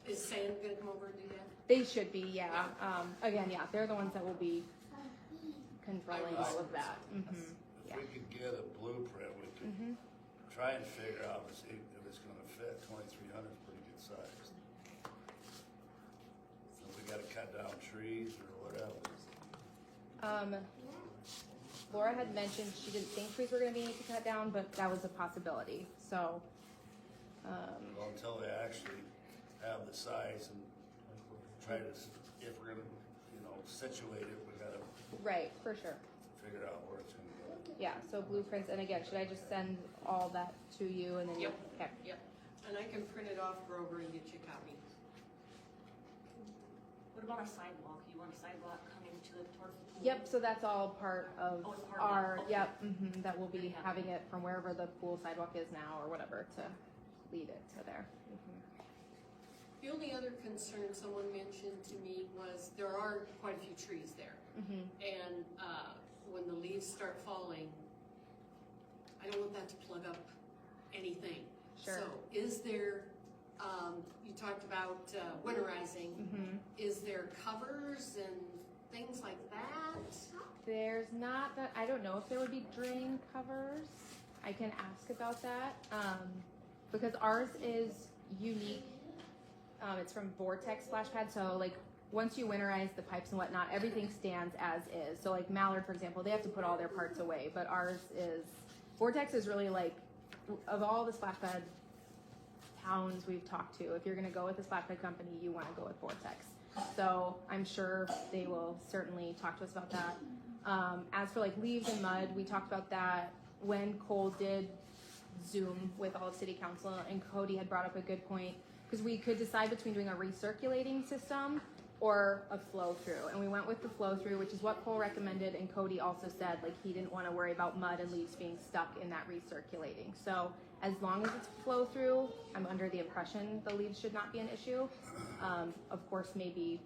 [SPEAKER 2] Is Sam gonna come over and do that?
[SPEAKER 3] they should be, yeah. Again, yeah, they're the ones that will be controlling all of that.
[SPEAKER 8] If
[SPEAKER 3] Yeah.
[SPEAKER 8] we could get a blueprint, we could try and figure out if it's gonna fit. 2,300 is pretty good size. So we gotta cut down trees or whatever.
[SPEAKER 3] Laura had mentioned she didn't think trees were gonna be needed to cut down, but that was a possibility, so.
[SPEAKER 8] Well, until they actually have the size and try to, if we're gonna, situate it, we gotta
[SPEAKER 3] Right, for sure.
[SPEAKER 8] figure out where it's gonna go.
[SPEAKER 3] Yeah, so blueprints, and again, should I just send all that to you and then you?
[SPEAKER 2] Yep.
[SPEAKER 3] Okay.
[SPEAKER 2] Yep, and I can print it off, Grover, and get you a copy.
[SPEAKER 5] What about a sidewalk? You want a sidewalk coming towards the pool?
[SPEAKER 3] Yep, so that's all part of
[SPEAKER 5] Oh, it's part of
[SPEAKER 3] our,
[SPEAKER 5] that, okay.
[SPEAKER 3] yep, that will be
[SPEAKER 5] Yeah.
[SPEAKER 3] having it from wherever the pool sidewalk is now or whatever to lead it to there.
[SPEAKER 2] The only other concern someone mentioned to me was there are quite a few trees there. And when the leaves start falling, I don't want that to plug up anything.
[SPEAKER 3] Sure.
[SPEAKER 2] So is there, you talked about winterizing, is there covers and things like that?
[SPEAKER 3] There's not that, I don't know if there would be drain covers. I can ask about that. Because ours is unique. It's from Vortex splash pad, so like once you winterize the pipes and whatnot, everything stands as is. So like Mallard, for example, they have to put all their parts away, but ours is, Vortex is really like, of all the splash pad towns we've talked to, if you're gonna go with a splash pad company, you wanna go with Vortex. So I'm sure they will certainly talk to us about that. As for like leaves and mud, we talked about that when Cole did Zoom with all of City Council, and Cody had brought up a good point, because we could decide between doing a recirculating system or a flow through, and we went with the flow through, which is what Cole recommended, and Cody also said like he didn't want to worry about mud and leaves being stuck in that recirculating. So as long as it's flow through, I'm under the impression the leaves should not be an issue. Of course, maybe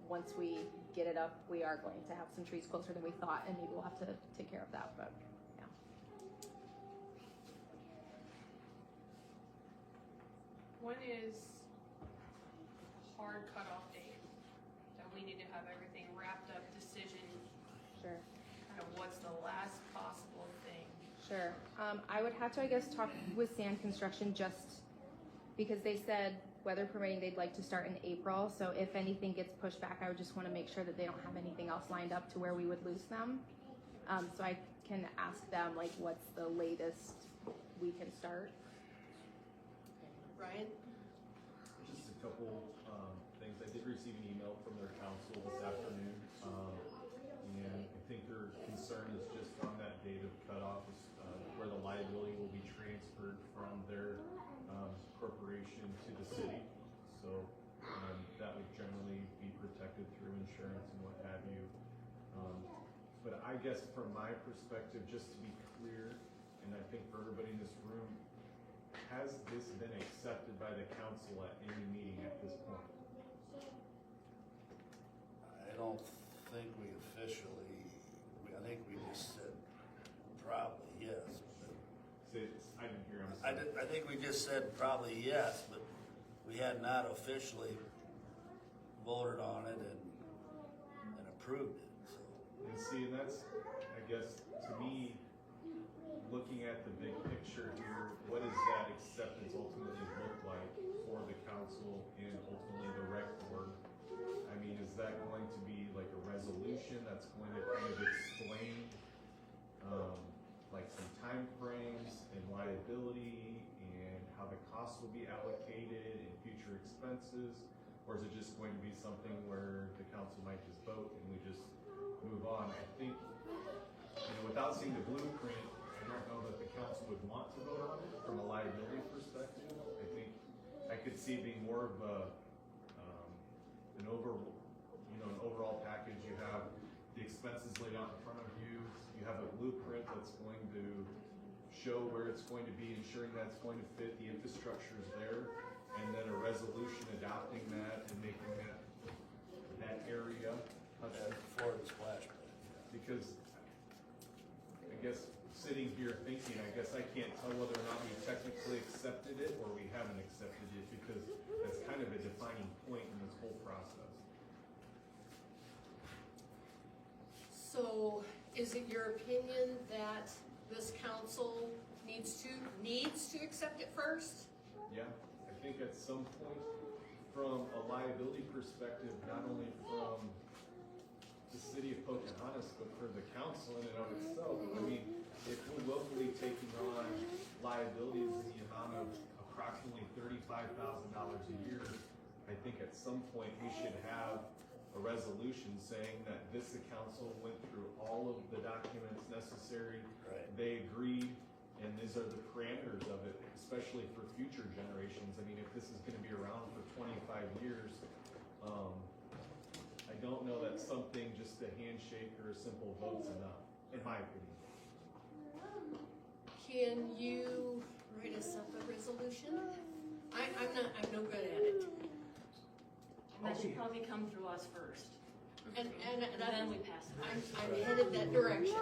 [SPEAKER 3] once we get it up, we are going to have some trees closer than we thought, and maybe we'll have to take care of that, but yeah.
[SPEAKER 11] When is hard cutoff date that we need to have everything wrapped up, decision,
[SPEAKER 3] Sure.
[SPEAKER 11] kind of what's the last possible thing?
[SPEAKER 3] Sure. I would have to, I guess, talk with Sand Construction just because they said, weather permitting, they'd like to start in April. So if anything gets pushed back, I would just want to make sure that they don't have anything else lined up to where we would lose them. So I can ask them, like, what's the latest we can start?
[SPEAKER 2] Ryan?
[SPEAKER 14] Just a couple things. I did receive an email from their council this afternoon, and I think their concern is just on that date of cutoff, is where the liability will be transferred from their corporation to the city. So that would generally be protected through insurance and what have you. But I guess from my perspective, just to be clear, and I think for everybody in this room, has this been accepted by the council at any meeting at this point?
[SPEAKER 8] I don't think we officially, I think we just said probably yes.
[SPEAKER 14] I didn't hear him.
[SPEAKER 8] I think we just said probably yes, but we had not officially voted on it and approved it, so.
[SPEAKER 14] And see, and that's, I guess, to me, looking at the big picture here, what does that acceptance ultimately look like for the council and ultimately the rec board? I mean, is that going to be like a resolution that's going to kind of explain like some time frames and liability and how the costs will be allocated and future expenses? Or is it just going to be something where the council might just vote and we just move on? I think, without seeing the blueprint, I don't know that the council would want to vote on it from a liability perspective. I think I could see it being more of an overall package. You have the expenses laid out in front of you. You have a blueprint that's going to show where it's going to be, ensuring that it's going to fit, the infrastructure is there, and then a resolution adopting that and making that area.
[SPEAKER 8] For the splash pad.
[SPEAKER 14] Because I guess sitting here thinking, I guess I can't tell whether or not we technically accepted it or we haven't accepted it, because that's kind of a defining point in this whole process.
[SPEAKER 2] So Is it your opinion that this council needs to accept it first?
[SPEAKER 14] Yeah, I think at some point, from a liability perspective, not only from the city of Pocahontas, but for the council in and of itself, I mean, if we're willfully taking on liabilities in the amount of approximately $35,000 a year, I think at some point we should have a resolution saying that the council went through all of the documents necessary.
[SPEAKER 8] Right.
[SPEAKER 14] They agreed, and these are the parameters of it, especially for future generations. I mean, if this is gonna be around for 25 years, I don't know that something, just a handshake or a simple vote's enough, in my opinion.
[SPEAKER 2] Can you write us up a resolution? I'm no good at it.
[SPEAKER 5] That should probably come through us first,
[SPEAKER 2] And
[SPEAKER 5] then we pass it.
[SPEAKER 2] I'm headed that direction.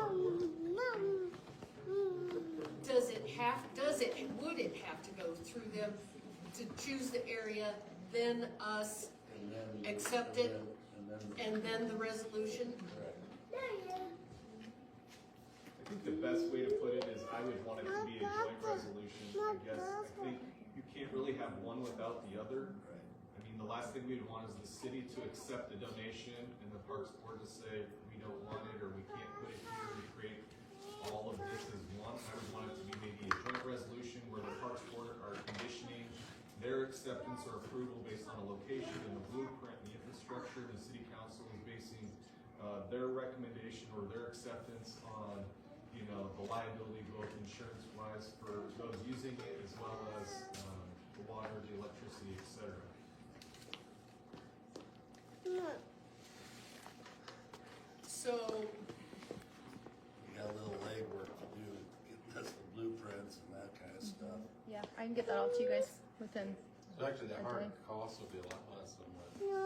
[SPEAKER 2] Would it have to go through them to choose the area, then us
[SPEAKER 8] And then.
[SPEAKER 2] accept it, and then the resolution?
[SPEAKER 14] I think the best way to put it is I would want it to be a joint resolution, I guess. I think you can't really have one without the other. I mean, the last thing we'd want is the city to accept the donation and the Parks Board to say, we don't want it, or we can't put it here and create all of this as one. I would want it to be maybe a joint resolution where the Parks Board are conditioning their acceptance or approval based on a location and the blueprint and the infrastructure. The city council is basing their recommendation or their acceptance on, you know, the liability, both insurance-wise for those using it, as well as the water, the electricity, etc.
[SPEAKER 2] So,
[SPEAKER 8] You got a little legwork to do, getting us the blueprints and that kind of stuff.
[SPEAKER 3] Yeah, I can get that all to you guys within.
[SPEAKER 13] So actually, the hard
[SPEAKER 3] Okay.
[SPEAKER 13] cost will be a lot less than what she was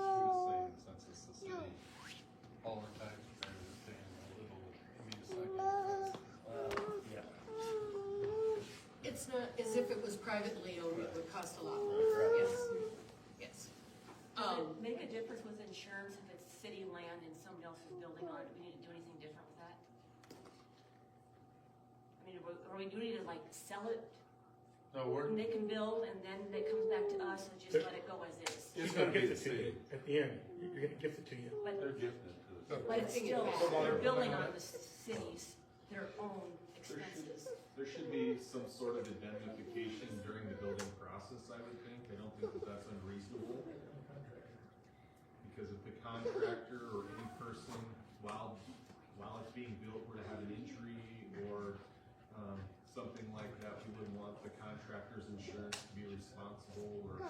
[SPEAKER 13] saying, since it's the city, all the taxpayers are paying a little, I mean, it's like.
[SPEAKER 8] Yeah.
[SPEAKER 2] it's not as if it was privately owned, it would cost a lot more.
[SPEAKER 8] Right.
[SPEAKER 2] Yes, yes.
[SPEAKER 5] Does it make a difference with insurance if it's city land and somebody else is building on it? Do we need to do anything different with that? I mean, are we doing to like sell it?
[SPEAKER 13] No, we're,
[SPEAKER 5] And they can build and then it comes back to us and just let it go as is?
[SPEAKER 13] it's gonna be the city,
[SPEAKER 9] At the end, you're gonna gift it to you.
[SPEAKER 5] But,
[SPEAKER 13] they're gifting it to us.
[SPEAKER 5] but it's still, they're building on the cities, their own expenses.
[SPEAKER 14] There should be some sort of indemnification during the building process, I would think. I don't think that that's unreasonable. Because if the contractor or any person, while it's being built, were to have an injury or something like that, we would want the contractor's insurance to be responsible or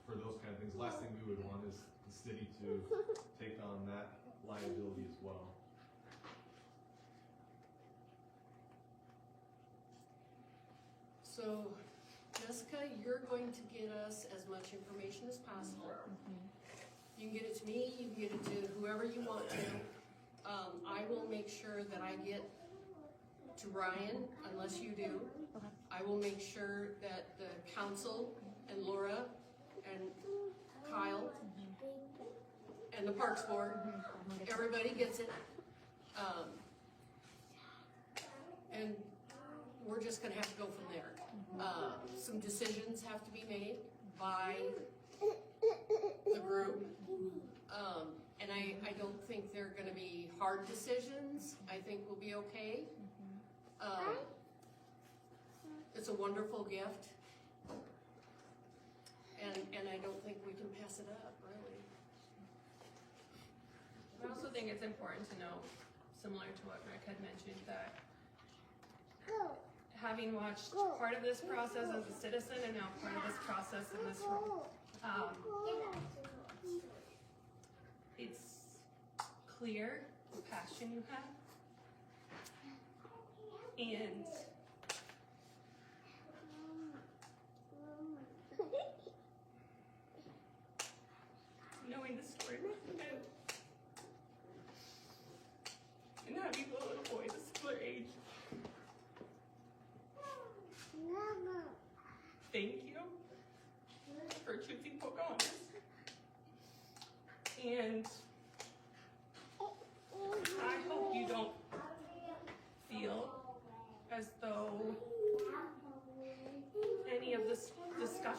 [SPEAKER 14] for those kind of things. Last thing we would want is the city to take on that liability as well.
[SPEAKER 2] So, Jessica, you're going to get us as much information as possible. You can get it to me, you can get it to whoever you want to. I will make sure that I get to Ryan, unless you do.
[SPEAKER 3] Okay.
[SPEAKER 2] I will make sure that the council and Laura and Kyle and the Parks Board, everybody gets it. And we're just gonna have to go from there. Some decisions have to be made by the group. And I don't think they're gonna be hard decisions. I think we'll be okay. It's a wonderful gift. And I don't think we can pass it up, really.
[SPEAKER 11] I also think it's important to know, similar to what Rick had mentioned, that having watched part of this process as a citizen and now part of this process in this role, it's clear the passion you have, and knowing the story and having a little boy a similar age. Thank you for choosing Pocahontas. And I hope you don't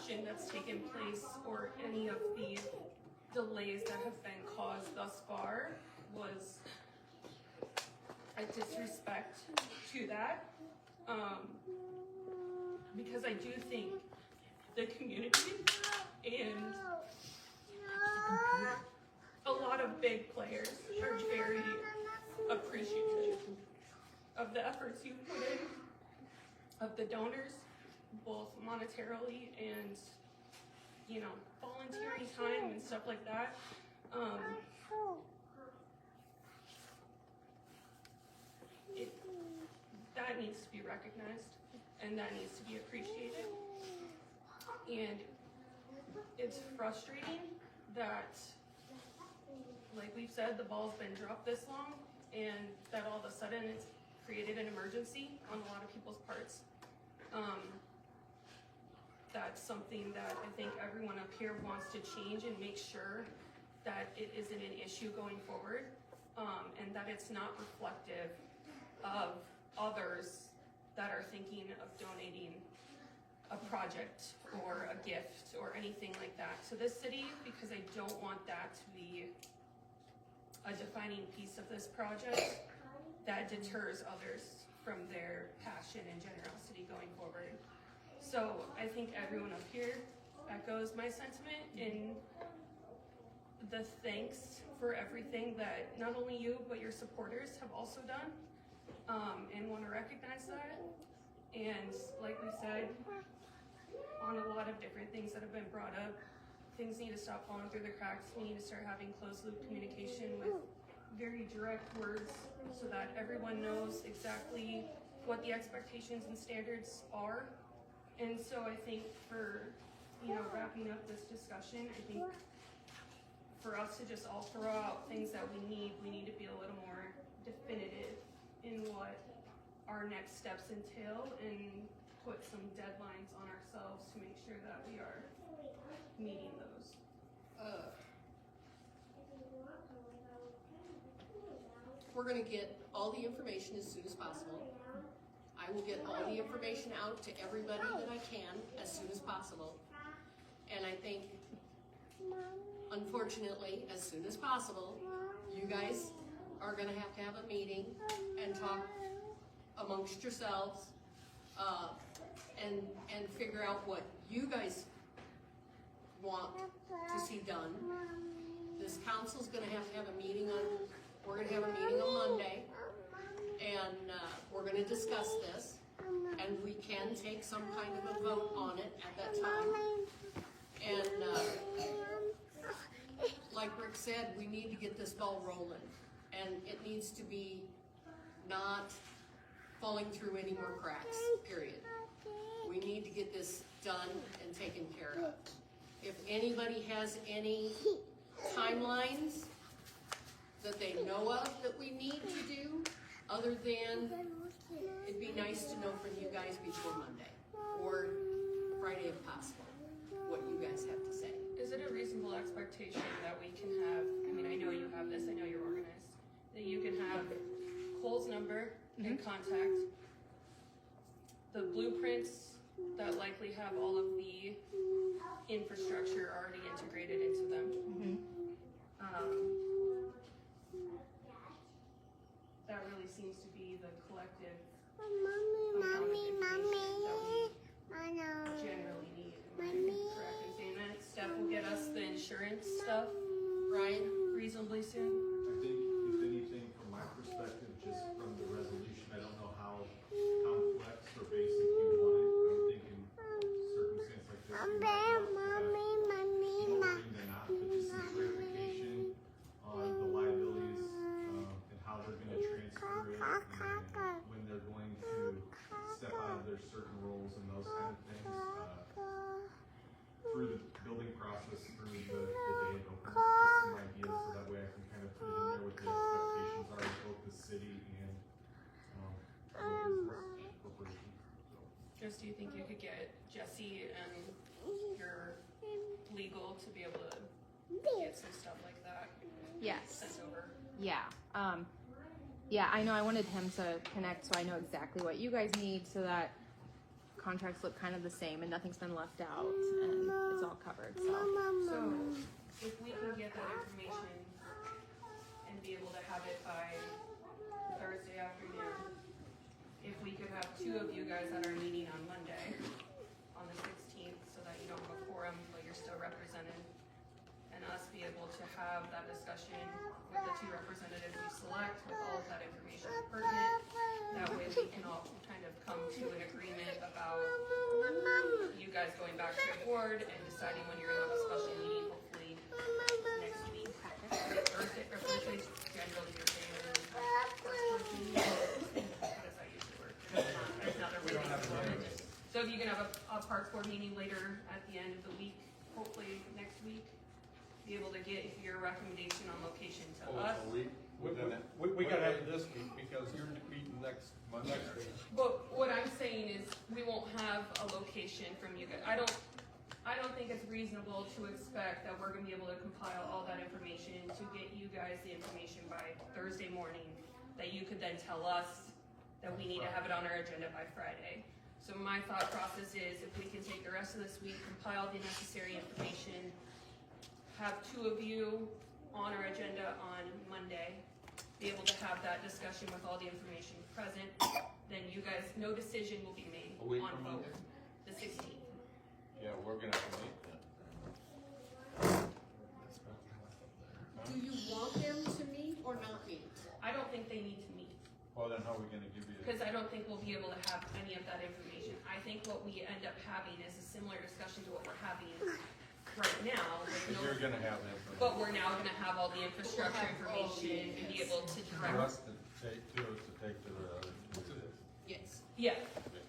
[SPEAKER 11] construction that's taken place or any of the delays that have been caused thus far was a disrespect to that. Because I do think the community and a lot of big players are very appreciative of the efforts you put in, of the donors, both monetarily and, you know, volunteering time and stuff like that. That needs to be recognized and that needs to be appreciated. And it's frustrating that, like we've said, the ball's been dropped this long and that all of a sudden it's created an emergency on a lot of people's parts. That's something that I think everyone up here wants to change and make sure that it isn't an issue going forward, and that it's not reflective of others that are thinking of donating a project or a gift or anything like that to this city, because I don't want that to be a defining piece of this project that deters others from their passion and generosity going forward. So I think everyone up here echoes my sentiment in the thanks for everything that not only you but your supporters have also done, and want to recognize that. And like we said, on a lot of different things that have been brought up, things need to stop falling through the cracks. We need to start having closed loop communication with very direct words so that everyone knows exactly what the expectations and standards are. And so I think for, you know, wrapping up this discussion, I think for us to just all throw out things that we need to be a little more definitive in what our next steps entail and put some deadlines on ourselves to make sure that we are meeting those.
[SPEAKER 2] We're gonna get all the information as soon as possible. I will get all the information out to everybody that I can as soon as possible. And I think, unfortunately, as soon as possible, you guys are gonna have a meeting and talk amongst yourselves, and figure out what you guys want to see done. This council's gonna have a meeting we're gonna have a meeting on Monday, and we're gonna discuss this, and we can take some kind of a vote on it at that time. And like Rick said, we need to get this ball rolling, and it needs to be not falling through any more cracks, period. We need to get this done and taken care of. If anybody has any timelines that they know of that we need to do, other than, it'd be nice to know from you guys before Monday, or Friday if possible, what you guys have to say.
[SPEAKER 11] Is it a reasonable expectation that we can have, I mean, I know you have this, I know you're organized, that you can have Cole's number and contact, the blueprints that likely have all of the infrastructure already integrated into them. That really seems to be the collective amount of information that we generally need. Am I correct in saying that? Steph will get us the insurance stuff, Ryan, reasonably soon.
[SPEAKER 14] I think, if anything, from my perspective, just from the resolution, I don't know how complex or basic you want it. I'm thinking circumstance like this, you might want to have more than not, but just some clarification on the liabilities, and how they're going to transfer it, and when they're going to step out of their certain roles and those kind of things, through the building process, through the day it opens, just some ideas, so that way I can kind of put it in there what the expectations are of both the city and business corporation. So.
[SPEAKER 11] Just, do you think you could get Jesse and your legal to be able to get some stuff like that sent over?
[SPEAKER 3] Yeah. Yeah, I know I wanted him to connect so I know exactly what you guys need so that contracts look kind of the same and nothing's been left out and it's all covered, so.
[SPEAKER 11] So, if we can get that information and be able to have it by Thursday afternoon, if we could have two of you guys at our meeting on Monday, on the 16th, so that you don't have a quorum, but you're still represented, and us be able to have that discussion with the two representatives we select, with all of that information pertinent. That way we can all kind of come to an agreement about you guys going back to the board and deciding when you're gonna have a special meeting, hopefully next week. Thursday, generally your favorite first meeting. How does that usually work? Another meeting. So if you can have a parks board meeting later at the end of the week, hopefully next week, be able to get your recommendation on location to us.
[SPEAKER 1] We gotta have it this week because you're meeting next Monday.
[SPEAKER 11] But what I'm saying is, we won't have a location from you guys. I don't think it's reasonable to expect that we're gonna be able to compile all that information to get you guys the information by Thursday morning, that you could then tell us that we need to have it on our agenda by Friday. So my thought process is, if we can take the rest of this week, compile the necessary information, have two of you on our agenda on Monday, be able to have that discussion with all the information present, then you guys, no decision will be made
[SPEAKER 13] A week
[SPEAKER 11] on
[SPEAKER 13] from
[SPEAKER 11] vote,
[SPEAKER 13] Monday?
[SPEAKER 11] the 16th.
[SPEAKER 13] Yeah, we're gonna have to meet then.
[SPEAKER 2] Do you want them to meet or not meet?
[SPEAKER 11] I don't think they need to meet,
[SPEAKER 13] Well, then how are we gonna give you?
[SPEAKER 11] because I don't think we'll be able to have any of that information. I think what we end up having is a similar discussion to what we're having right now.
[SPEAKER 13] Cause you're gonna have information.
[SPEAKER 11] But we're now gonna have all the infrastructure information and be able to
[SPEAKER 13] For
[SPEAKER 11] direct.
[SPEAKER 13] us to take to the other.
[SPEAKER 2] Yes.
[SPEAKER 11] Yeah,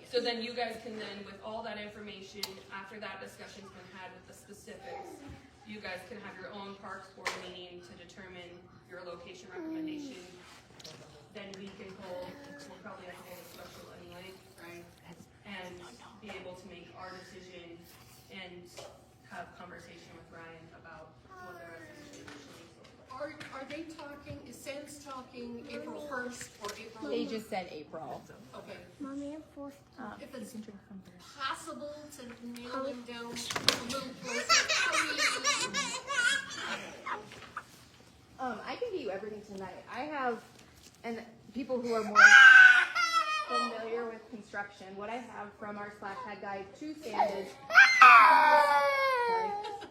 [SPEAKER 11] so then you guys can then, with all that information, after that discussion's been had with the specifics, you guys can have your own parks board meeting to determine your location recommendation. Then we can hold, we'll probably have to hold a special anyway, right? And be able to make our decision and have conversation with Ryan about what the rest of the decision is.
[SPEAKER 2] Are they talking, is Sam's talking April 1st or April?
[SPEAKER 3] They just said April.
[SPEAKER 2] Okay.
[SPEAKER 6] Mommy, I'm fourth.
[SPEAKER 2] If it's possible to nail them down a little closer.
[SPEAKER 3] I can get you everything tonight. I have, and people who are more familiar with construction, what I have from our splash pad guide to stand is, sorry,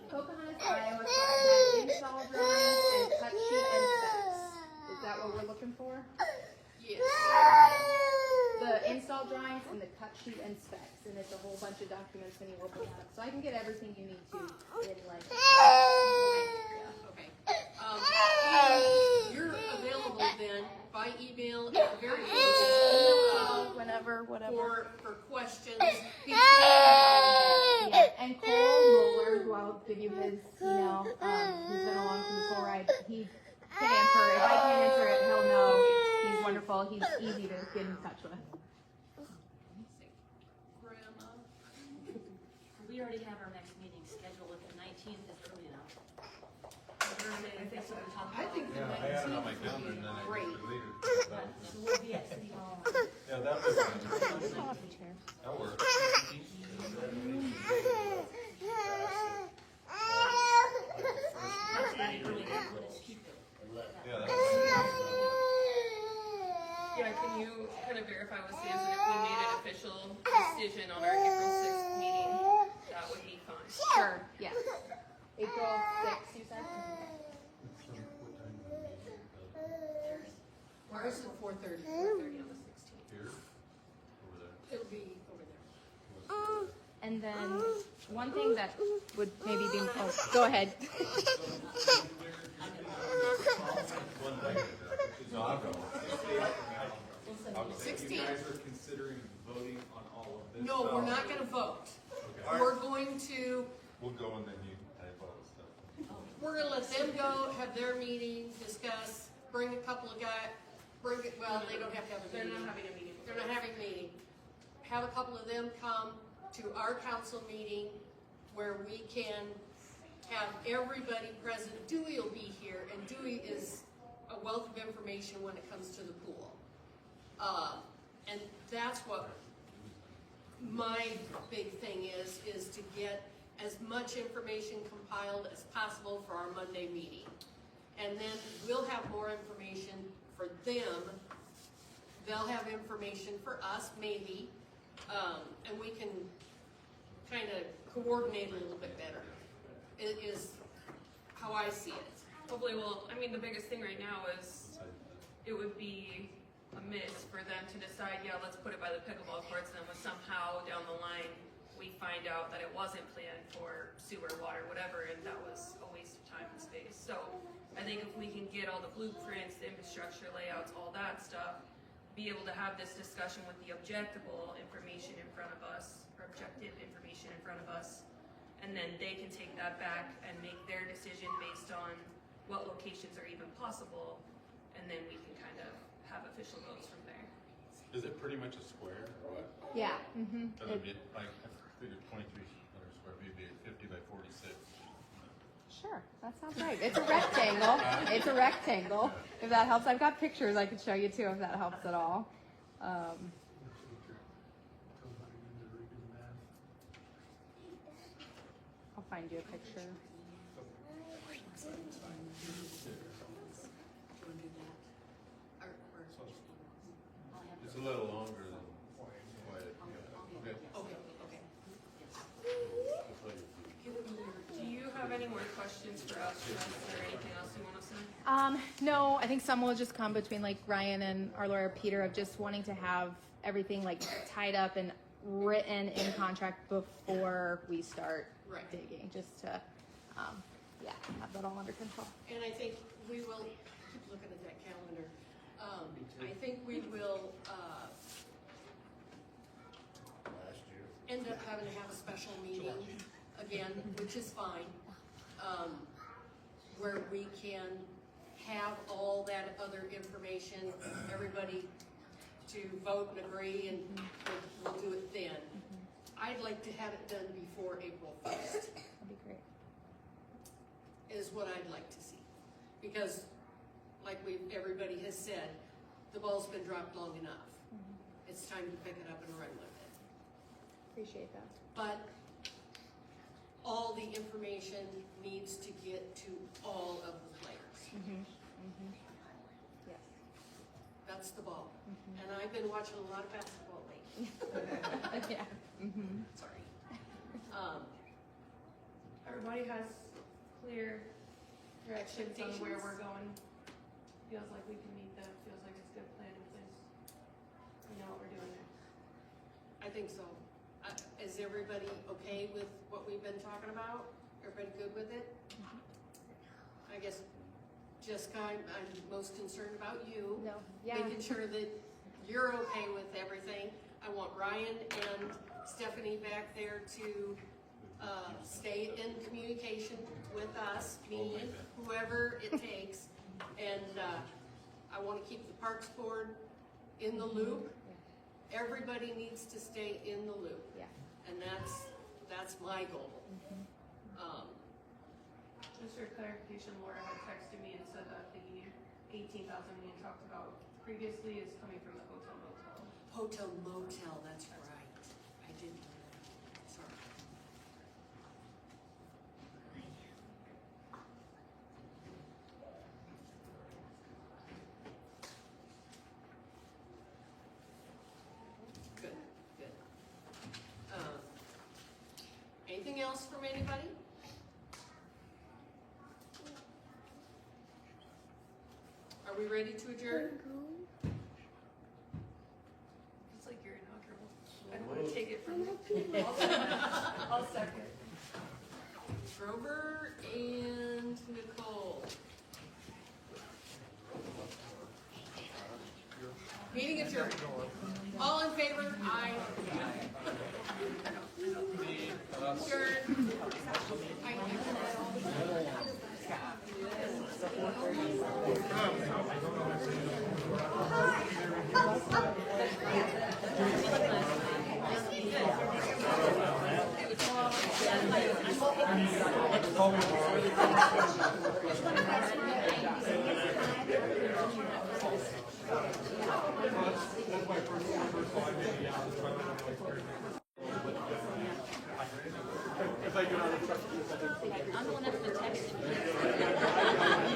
[SPEAKER 3] Pocahontas, Iowa, splash pad install drawings and cut sheet and specs. Is that what we're looking for?
[SPEAKER 2] Yes.
[SPEAKER 3] The install drawings and the cut sheet and specs, and it's a whole bunch of documents when you open it up. So I can get everything you need to in like.
[SPEAKER 2] Okay. You're available then by email at the very
[SPEAKER 3] Whenever, whatever.
[SPEAKER 2] for questions.
[SPEAKER 3] Yeah, and Cole Mueller, who I'll give you his email, who's been along from this whole ride, he can answer. If I can't answer it, he'll know. He's wonderful. He's easy to get in touch with.
[SPEAKER 2] Grandma.
[SPEAKER 5] We already have our next meeting scheduled with the 19th, is early enough.
[SPEAKER 2] I think the
[SPEAKER 13] Yeah, I had it on my
[SPEAKER 2] 19th
[SPEAKER 13] calendar
[SPEAKER 2] would
[SPEAKER 13] and
[SPEAKER 2] be
[SPEAKER 13] then I
[SPEAKER 2] great.
[SPEAKER 13] deleted it.
[SPEAKER 5] So we'll be at City Hall.
[SPEAKER 13] Yeah, that was fine. That works. Yeah, that's
[SPEAKER 11] Yeah, can you kind of verify with Sam that if we made an official decision on our April 6th meeting, that would be fine?
[SPEAKER 3] Sure, yeah. April 6th, you said?
[SPEAKER 2] Ours is 4:30.
[SPEAKER 11] 4:30 on the 16th.
[SPEAKER 13] here, over there.
[SPEAKER 2] It'll be over there.
[SPEAKER 3] And then one thing that would maybe be, oh, go ahead.
[SPEAKER 13] No, I'll go.
[SPEAKER 2] 16th.
[SPEAKER 14] You guys are considering voting on all of this?
[SPEAKER 2] No, we're not gonna vote.
[SPEAKER 14] Okay.
[SPEAKER 2] We're going to,
[SPEAKER 13] We'll go and then you type all the stuff.
[SPEAKER 2] we're gonna let them go, have their meeting, discuss, bring a couple of guys, well, they don't have to have a
[SPEAKER 11] They're
[SPEAKER 2] meeting.
[SPEAKER 11] not having a meeting.
[SPEAKER 2] They're not having a meeting. Have a couple of them come to our council meeting where we can have everybody present. Dewey will be here, and Dewey is a wealth of information when it comes to the pool. And that's what, my big thing is to get as much information compiled as possible for our Monday meeting. And then we'll have more information for them. They'll have information for us, maybe, and we can kind of coordinate a little bit better. It is how I see it.
[SPEAKER 11] Hopefully, well, I mean, the biggest thing right now is it would be amiss for them to decide, yeah, let's put it by the pickleball courts, and then when somehow down the line we find out that it wasn't planned for sewer, water, whatever, and that was a waste of time and space. So I think if we can get all the blueprints, the infrastructure layouts, all that stuff, be able to have this discussion with the objectable information in front of us, or objective information in front of us, and then they can take that back and make their decision based on what locations are even possible, and then we can kind of have official votes from there.
[SPEAKER 13] Is it pretty much a square or what?
[SPEAKER 3] Yeah. Mm-hmm.
[SPEAKER 13] That'd be like, I figured 2,300 square feet would be 50 by 46.
[SPEAKER 3] Sure, that sounds right. It's a rectangle. It's a rectangle. If that helps, I've got pictures I could show you too if that helps at all. I'll find you a picture.
[SPEAKER 13] It's a little longer than what it, okay.
[SPEAKER 2] Okay.
[SPEAKER 13] That's what you-
[SPEAKER 11] Do you have any more questions for us, or anything else you want to say?
[SPEAKER 3] No, I think some will just come between like Ryan and our lawyer Peter of just wanting to have everything like tied up and written in contract before we start
[SPEAKER 2] Right.
[SPEAKER 3] digging, just to, yeah, have that all under control.
[SPEAKER 2] And I think we will, keep looking at that calendar, I think we will,
[SPEAKER 8] Last year.
[SPEAKER 2] end up having to have a special meeting again, which is fine, where we can have all that other information, everybody to vote and agree, and we'll do it then. I'd like to have it done before April 1st.
[SPEAKER 3] That'd be great.
[SPEAKER 2] Is what I'd like to see. Because, like everybody has said, the ball's been dropped long enough. It's time to pick it up and run with it.
[SPEAKER 3] Appreciate that.
[SPEAKER 2] But all the information needs to get to all of the players.
[SPEAKER 3] Yes.
[SPEAKER 2] That's the ball. And I've been watching a lot of basketball lately.
[SPEAKER 3] Yeah.
[SPEAKER 2] Sorry.
[SPEAKER 11] Everybody has clear directions on where we're going. Feels like we can meet that, feels like it's a good plan in place. We know what we're doing there.
[SPEAKER 2] I think so. Is everybody okay with what we've been talking about? Everybody good with it? I guess, Jessica, I'm most concerned about you.
[SPEAKER 3] No. Yeah.
[SPEAKER 2] Making sure that you're okay with everything. I want Ryan and Stephanie back there to stay in communication with us, me, whoever it takes. And I want to keep the Parks Board in the loop. Everybody needs to stay in the loop.
[SPEAKER 3] Yeah.
[SPEAKER 2] And that's my goal.
[SPEAKER 11] Just for clarification, Laura had texted me and said that the 18,000 we had talked about previously is coming from the hotel motel.
[SPEAKER 2] Hotel motel, that's right. I didn't know that. Sorry. Good, good. Anything else from anybody? Are we ready to adjourn?
[SPEAKER 11] It's like your inaugural. I don't want to take it from you. I'll second.
[SPEAKER 2] Grover and Nicole. Meeting adjourned. All in favor? Aye. Adjourned.
[SPEAKER 5] I'm the one that's been texting.